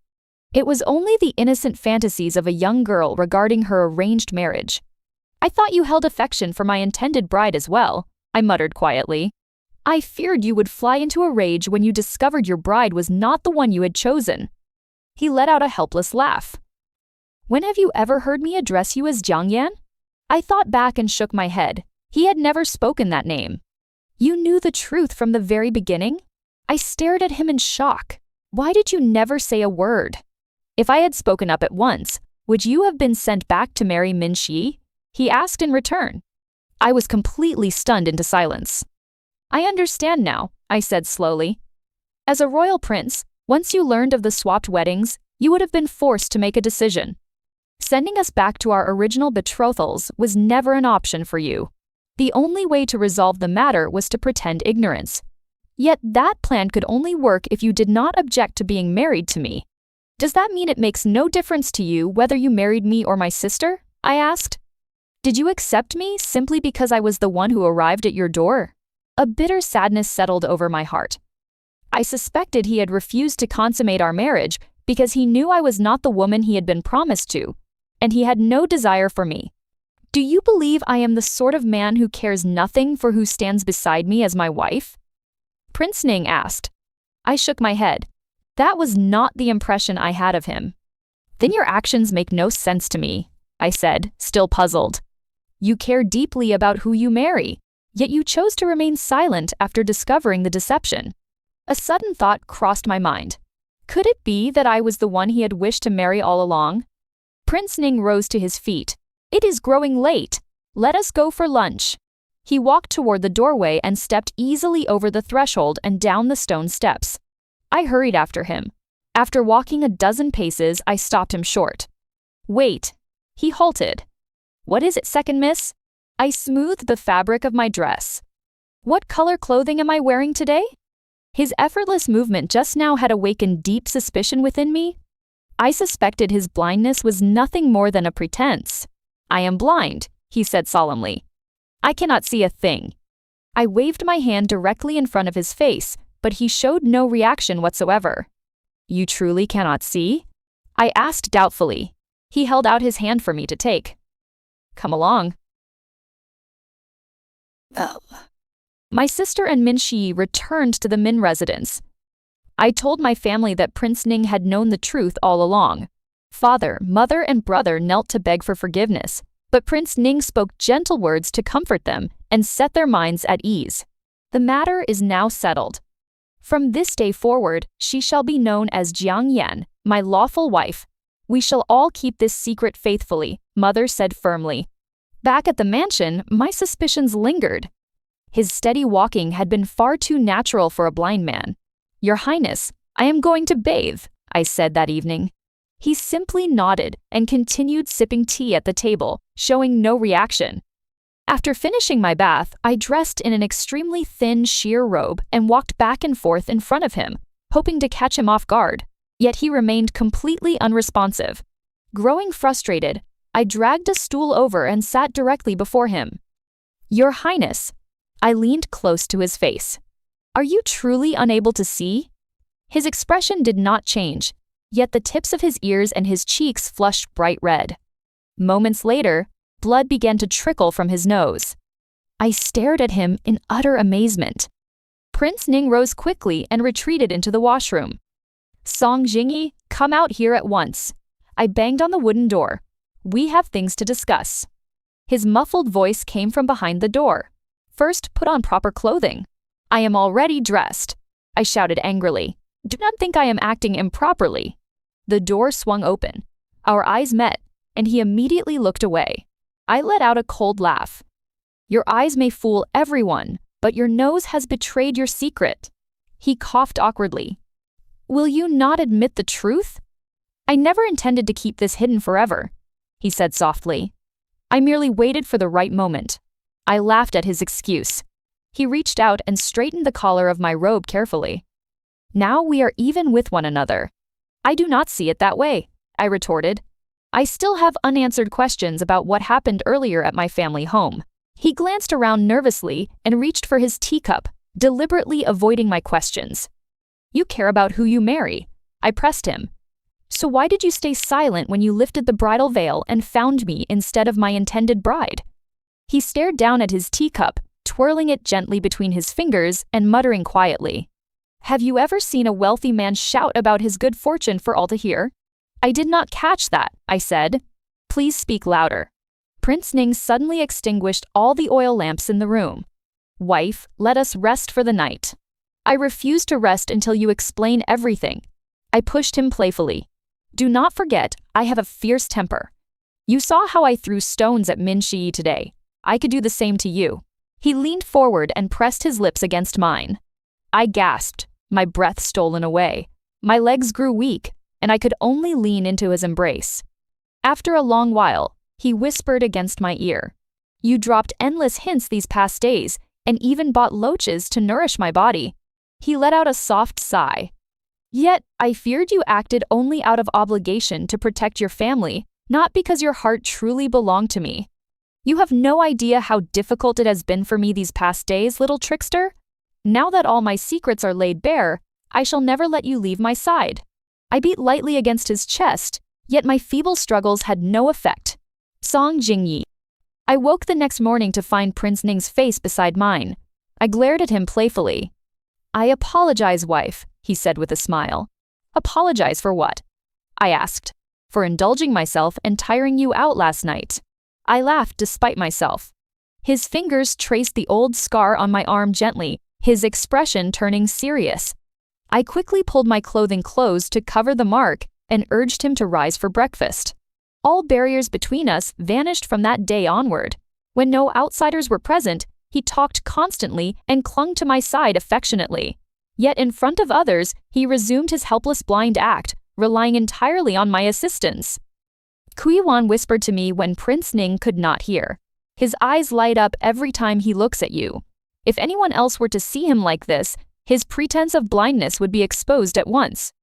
It was only the innocent fantasies of a young girl regarding her arranged marriage. I thought you held affection for my intended bride as well, I muttered quietly. I feared you would fly into a rage when you discovered your bride was not the one you had chosen. He let out a helpless laugh. When have you ever heard me address you as Jiang Yan? I thought back and shook my head. He had never spoken that name. You knew the truth from the very beginning? I stared at him in shock. Why did you never say a word? If I had spoken up at once, would you have been sent back to marry Min Shiyi? He asked in return. I was completely stunned into silence. I understand now, I said slowly. As a royal prince, once you learned of the swapped weddings, you would have been forced to make a decision. Sending us back to our original betrothals was never an option for you. The only way to resolve the matter was to pretend ignorance. Yet that plan could only work if you did not object to being married to me. Does that mean it makes no difference to you whether you married me or my sister? I asked. Did you accept me simply because I was the one who arrived at your door? A bitter sadness settled over my heart. I suspected he had refused to consummate our marriage because he knew I was not the woman he had been promised to, and he had no desire for me. Do you believe I am the sort of man who cares nothing for who stands beside me as my wife? Prince Ning asked. I shook my head. That was not the impression I had of him. Then your actions make no sense to me, I said, still puzzled. You care deeply about who you marry, yet you chose to remain silent after discovering the deception. A sudden thought crossed my mind. Could it be that I was the one he had wished to marry all along? Prince Ning rose to his feet. It is growing late. Let us go for lunch. He walked toward the doorway and stepped easily over the threshold and down the stone steps. I hurried after him. After walking a dozen paces, I stopped him short. Wait. He halted. What is it, second miss? I smoothed the fabric of my dress. What color clothing am I wearing today? His effortless movement just now had awakened deep suspicion within me. I suspected his blindness was nothing more than a pretense. I am blind, he said solemnly. I cannot see a thing. I waved my hand directly in front of his face, but he showed no reaction whatsoever. You truly cannot see? I asked doubtfully. He held out his hand for me to take. Come along. My sister and Min Shiyi returned to the Min residence. I told my family that Prince Ning had known the truth all along. Father, mother, and brother knelt to beg for forgiveness, but Prince Ning spoke gentle words to comfort them and set their minds at ease. The matter is now settled. From this day forward, she shall be known as Jiang Yan, my lawful wife. We shall all keep this secret faithfully, mother said firmly. Back at the mansion, my suspicions lingered. His steady walking had been far too natural for a blind man. Your Highness, I am going to bathe, I said that evening. He simply nodded and continued sipping tea at the table, showing no reaction. After finishing my bath, I dressed in an extremely thin sheer robe and walked back and forth in front of him, hoping to catch him off guard. Yet he remained completely unresponsive. Growing frustrated, I dragged a stool over and sat directly before him. Your Highness, I leaned close to his face. Are you truly unable to see? His expression did not change, yet the tips of his ears and his cheeks flushed bright red. Moments later, blood began to trickle from his nose. I stared at him in utter amazement. Prince Ning rose quickly and retreated into the washroom. Song Jingyi, come out here at once. I banged on the wooden door. We have things to discuss. His muffled voice came from behind the door. First, put on proper clothing. I am already dressed, I shouted angrily. Do not think I am acting improperly. The door swung open. Our eyes met, and he immediately looked away. I let out a cold laugh. Your eyes may fool everyone, but your nose has betrayed your secret. He coughed awkwardly. Will you not admit the truth? I never intended to keep this hidden forever, he said softly. I merely waited for the right moment. I laughed at his excuse. He reached out and straightened the collar of my robe carefully. Now we are even with one another. I do not see it that way, I retorted. I still have unanswered questions about what happened earlier at my family home. He glanced around nervously and reached for his teacup, deliberately avoiding my questions. You care about who you marry, I pressed him. So why did you stay silent when you lifted the bridal veil and found me instead of my intended bride? He stared down at his teacup, twirling it gently between his fingers and muttering quietly. Have you ever seen a wealthy man shout about his good fortune for all to hear? I did not catch that, I said. Please speak louder. Prince Ning suddenly extinguished all the oil lamps in the room. Wife, let us rest for the night. I refuse to rest until you explain everything. I pushed him playfully. Do not forget, I have a fierce temper. You saw how I threw stones at Min Shiyi today. I could do the same to you. He leaned forward and pressed his lips against mine. I gasped, my breath stolen away. My legs grew weak, and I could only lean into his embrace. After a long while, he whispered against my ear. You dropped endless hints these past days, and even bought loaches to nourish my body. He let out a soft sigh. Yet, I feared you acted only out of obligation to protect your family, not because your heart truly belonged to me. You have no idea how difficult it has been for me these past days, little trickster. Now that all my secrets are laid bare, I shall never let you leave my side. I beat lightly against his chest, yet my feeble struggles had no effect. Song Jingyi. I woke the next morning to find Prince Ning's face beside mine. I glared at him playfully. I apologize, wife, he said with a smile. Apologize for what? I asked. for indulging myself and tiring you out last night." I laughed despite myself. His fingers traced the old scar on my arm gently, his expression turning serious. I quickly pulled my clothing close to cover the mark and urged him to rise for breakfast. All barriers between us vanished from that day onward. When no outsiders were present, he talked constantly and clung to my side affectionately. Yet in front of others, he resumed his helpless blind act, relying entirely on my assistance. Kui-wan whispered to me when Prince Ning could not hear. "His eyes light up every time he looks at you. If anyone else were to see him like this, his pretense of blindness would be exposed at once.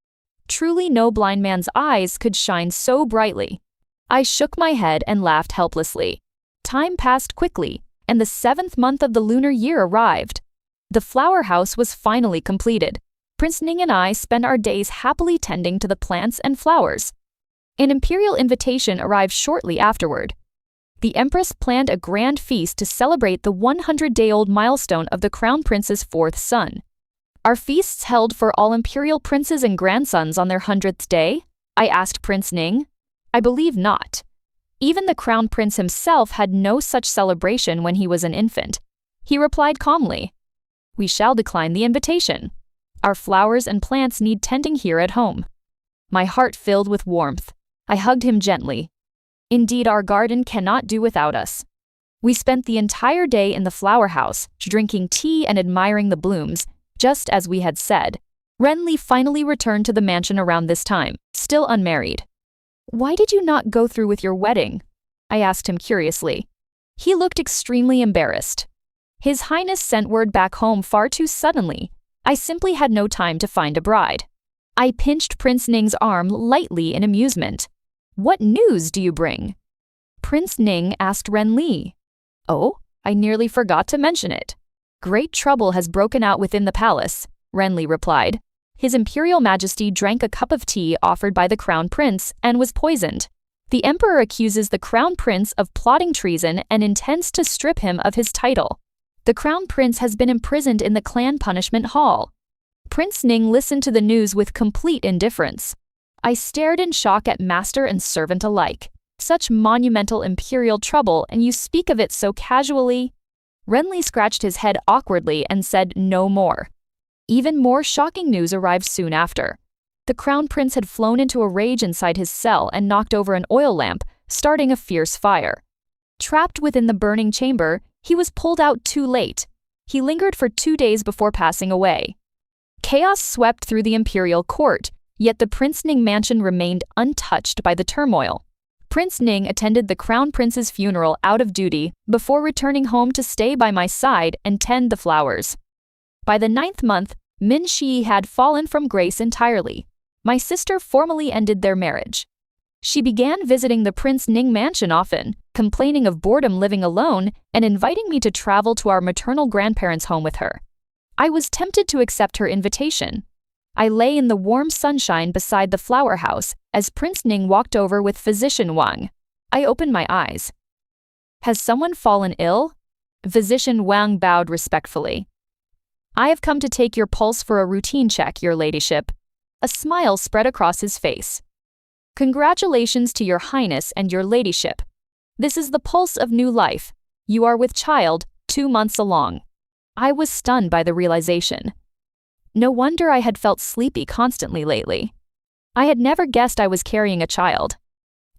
Truly no blind man's eyes could shine so brightly." I shook my head and laughed helplessly. Time passed quickly, and the 7th month of the lunar year arrived. The flower house was finally completed. Prince Ning and I spent our days happily tending to the plants and flowers. An imperial invitation arrived shortly afterward. The Empress planned a grand feast to celebrate the 100-day-old milestone of the Crown Prince's 4th son. "Are feasts held for all imperial princes and grandsons on their 100th day?" I asked Prince Ning. "I believe not. Even the Crown Prince himself had no such celebration when he was an infant." He replied calmly, "We shall decline the invitation. Our flowers and plants need tending here at home." My heart filled with warmth. I hugged him gently. Indeed, our garden cannot do without us. We spent the entire day in the flower house, drinking tea and admiring the blooms, just as we had said. Renly finally returned to the mansion around this time, still unmarried. "Why did you not go through with your wedding?" I asked him curiously. He looked extremely embarrassed. His Highness sent word back home far too suddenly. I simply had no time to find a bride. I pinched Prince Ning's arm lightly in amusement. "What news do you bring?" Prince Ning asked Renly. "Oh, I nearly forgot to mention it. Great trouble has broken out within the palace," Renly replied. "His Imperial Majesty drank a cup of tea offered by the Crown Prince and was poisoned. The Emperor accuses the Crown Prince of plotting treason and intends to strip him of his title. The Crown Prince has been imprisoned in the clan punishment hall." Prince Ning listened to the news with complete indifference. I stared in shock at master and servant alike. Such monumental imperial trouble, and you speak of it so casually. Renly scratched his head awkwardly and said no more. Even more shocking news arrived soon after. The Crown Prince had flown into a rage inside his cell and knocked over an oil lamp, starting a fierce fire. Trapped within the burning chamber, he was pulled out too late. He lingered for 2 days before passing away. Chaos swept through the imperial court, yet the Prince Ning mansion remained untouched by the turmoil. Prince Ning attended the Crown Prince's funeral out of duty before returning home to stay by my side and tend the flowers. By the 9th month, Min Shiyi had fallen from grace entirely. My sister formally ended their marriage. She began visiting the Prince Ning mansion often, complaining of boredom living alone and inviting me to travel to our maternal grandparents' home with her. I was tempted to accept her invitation. I lay in the warm sunshine beside the flower house as Prince Ning walked over with Physician Wang. I opened my eyes. "Has someone fallen ill?" Physician Wang bowed respectfully. "I have come to take your pulse for a routine check, your ladyship." A smile spread across his face. "Congratulations to your highness and your ladyship. This is the pulse of new life. You are with child, 2 months along." I was stunned by the realization. No wonder I had felt sleepy constantly lately. I had never guessed I was carrying a child.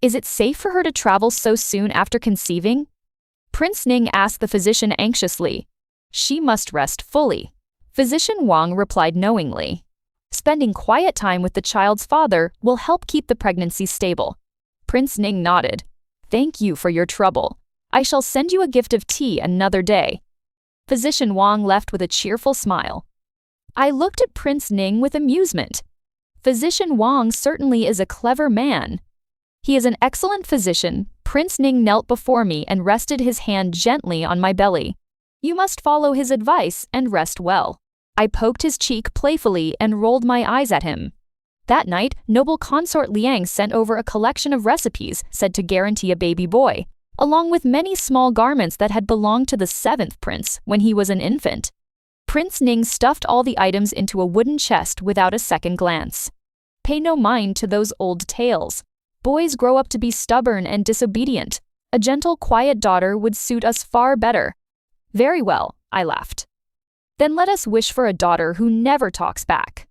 "Is it safe for her to travel so soon after conceiving?" Prince Ning asked the physician anxiously. "She must rest fully." Physician Wang replied knowingly. "Spending quiet time with the child's father will help keep the pregnancy stable." Prince Ning nodded. "Thank you for your trouble. I shall send you a gift of tea another day." Physician Wang left with a cheerful smile. I looked at Prince Ning with amusement. Physician Wang certainly is a clever man. He is an excellent physician. Prince Ning knelt before me and rested his hand gently on my belly. "You must follow his advice and rest well." I poked his cheek playfully and rolled my eyes at him. That night, noble consort Liang sent over a collection of recipes said to guarantee a baby boy, along with many small garments that had belonged to the 7th prince when he was an infant. Prince Ning stuffed all the items into a wooden chest without a second glance. "Pay no mind to those old tales. Boys grow up to be stubborn and disobedient. A gentle, quiet daughter would suit us far better." "Very well," I laughed. "Then let us wish for a daughter who never talks back."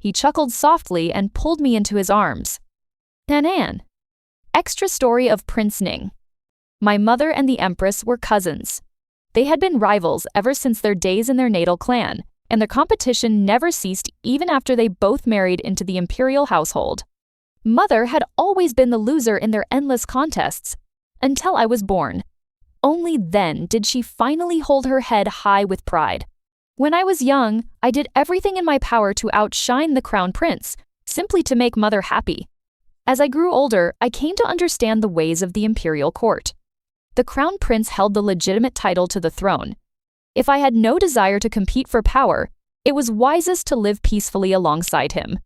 He chuckled softly and pulled me into his arms. Tanan. Extra story of Prince Ning. My mother and the Empress were cousins. They had been rivals ever since their days in their natal clan, and their competition never ceased even after they both married into the imperial household. Mother had always been the loser in their endless contests, until I was born. Only then did she finally hold her head high with pride. When I was young, I did everything in my power to outshine the crown prince, simply to make mother happy. As I grew older, I came to understand the ways of the imperial court. The crown prince held the legitimate title to the throne. If I had no desire to compete for power, it was wisest to live peacefully alongside him.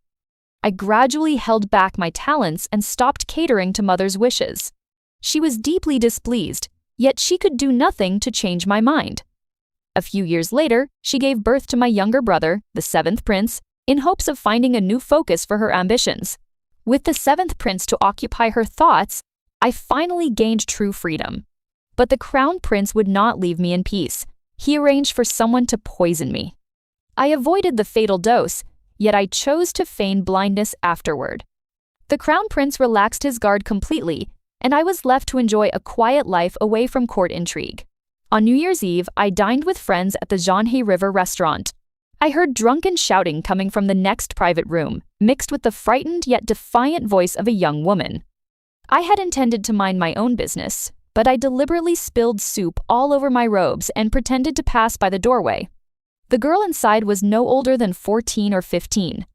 I gradually held back my talents and stopped catering to mother's wishes. She was deeply displeased, yet she could do nothing to change my mind. A few years later, she gave birth to my younger brother, the seventh prince, in hopes of finding a new focus for her ambitions. With the seventh prince to occupy her thoughts, I finally gained true freedom. But the crown prince would not leave me in peace. He arranged for someone to poison me. I avoided the fatal dose, yet I chose to feign blindness afterward. The crown prince relaxed his guard completely, and I was left to enjoy a quiet life away from court intrigue. On New Year's Eve, I dined with friends at the Zhanhe River restaurant. I heard drunken shouting coming from the next private room, mixed with the frightened yet defiant voice of a young woman. I had intended to mind my own business, but I deliberately spilled soup all over my robes and pretended to pass by the doorway. The girl inside was no older than 14 or 15.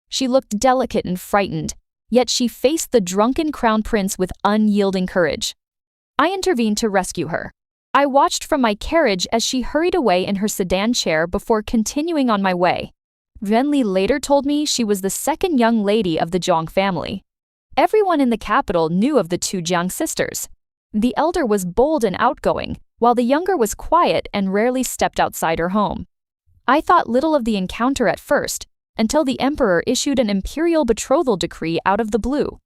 She looked delicate and frightened, yet she faced the drunken crown prince with unyielding courage. I intervened to rescue her. I watched from my carriage as she hurried away in her sedan chair before continuing on my way. Renli later told me she was the second young lady of the Jiang family. Everyone in the capital knew of the two Jiang sisters. The elder was bold and outgoing, while the younger was quiet and rarely stepped outside her home. I thought little of the encounter at first, until the emperor issued an imperial betrothal decree out of the blue.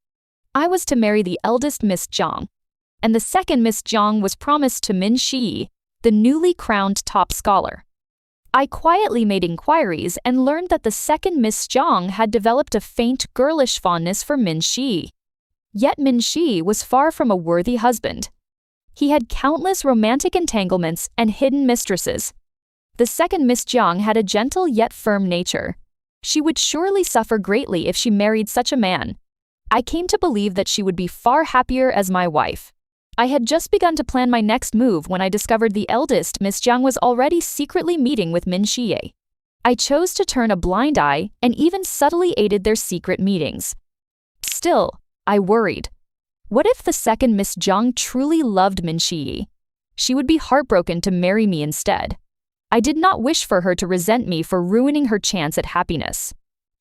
I was to marry the eldest Miss Jiang, and the second Miss Jiang was promised to Min Shiyi, the newly crowned top scholar. I quietly made inquiries and learned that the second Miss Jiang had developed a faint girlish fondness for Min Shiyi. Yet Min Shiyi was far from a worthy husband. He had countless romantic entanglements and hidden mistresses. The second Miss Jiang had a gentle yet firm nature. She would surely suffer greatly if she married such a man. I came to believe that she would be far happier as my wife. I had just begun to plan my next move when I discovered the eldest Miss Jiang was already secretly meeting with Min Shiyi. I chose to turn a blind eye and even subtly aided their secret meetings. Still, I worried. What if the second Miss Jiang truly loved Min Shiyi? She would be heartbroken to marry me instead. I did not wish for her to resent me for ruining her chance at happiness.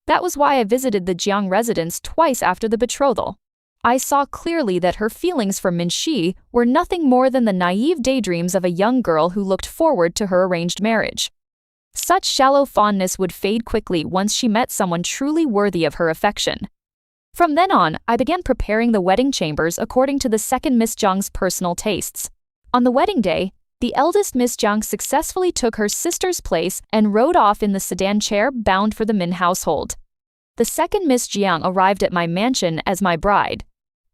That was why I visited the Jiang residence twice after the betrothal. I saw clearly that her feelings for Min Shiyi were nothing more than the naive daydreams of a young girl who looked forward to her arranged marriage. Such shallow fondness would fade quickly once she met someone truly worthy of her affection. From then on, I began preparing the wedding chambers according to the second Miss Jiang's personal tastes. On the wedding day, the eldest Miss Jiang successfully took her sister's place and rode off in the sedan chair bound for the Min household. The second Miss Jiang arrived at my mansion as my bride.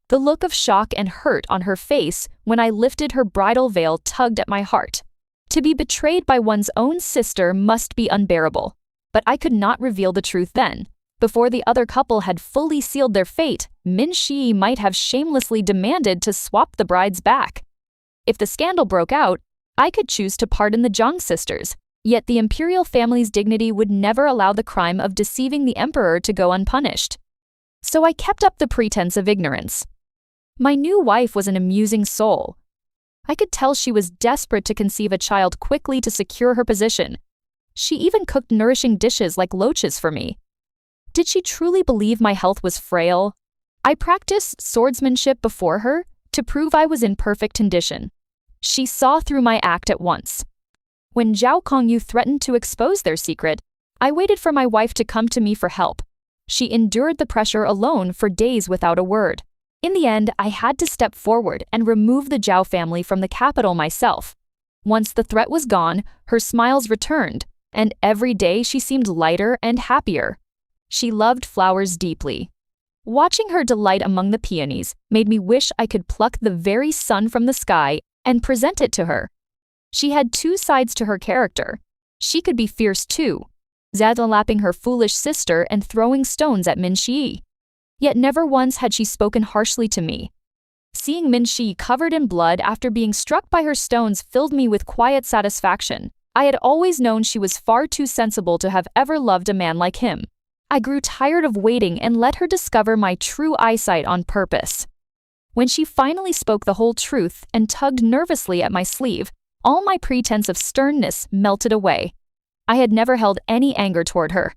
The look of shock and hurt on her face when I lifted her bridal veil tugged at my heart. To be betrayed by one's own sister must be unbearable, but I could not reveal the truth then. Before the other couple had fully sealed their fate, Min Shiyi might have shamelessly demanded to swap the brides back. If the scandal broke out, I could choose to pardon the Jiang sisters, yet the imperial family's dignity would never allow the crime of deceiving the emperor to go unpunished. So I kept up the pretense of ignorance. My new wife was an amusing soul. I could tell she was desperate to conceive a child quickly to secure her position. She even cooked nourishing dishes like loaches for me. Did she truly believe my health was frail? I practiced swordsmanship before her to prove I was in perfect condition. She saw through my act at once. When Zhao Kongyu threatened to expose their secret, I waited for my wife to come to me for help. She endured the pressure alone for days without a word. In the end, I had to step forward and remove the Zhao family from the capital myself. Once the threat was gone, her smiles returned, and every day she seemed lighter and happier. She loved flowers deeply. Watching her delight among the peonies made me wish I could pluck the very sun from the sky and present it to her. She had two sides to her character. She could be fierce too, lapping her foolish sister and throwing stones at Min Shiyi. Yet never once had she spoken harshly to me. Seeing Min Shiyi covered in blood after being struck by her stones filled me with quiet satisfaction. I had always known she was far too sensible to have ever loved a man like him. I grew tired of waiting and let her discover my true eyesight on purpose. When she finally spoke the whole truth and tugged nervously at my sleeve, all my pretense of sternness melted away. I had never held any anger toward her.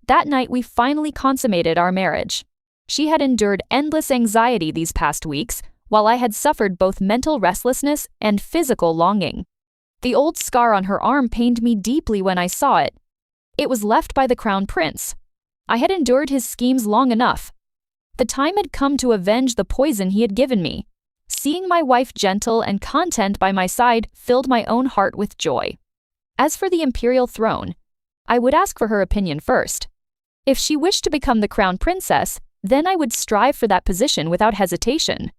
That night we finally consummated our marriage. She had endured endless anxiety these past weeks, while I had suffered both mental restlessness and physical longing. The old scar on her arm pained me deeply when I saw it. It was left by the crown prince. I had endured his schemes long enough. The time had come to avenge the poison he had given me. Seeing my wife gentle and content by my side filled my own heart with joy. As for the imperial throne, I would ask for her opinion first. If she wished to become the crown princess, then I would strive for that position without hesitation.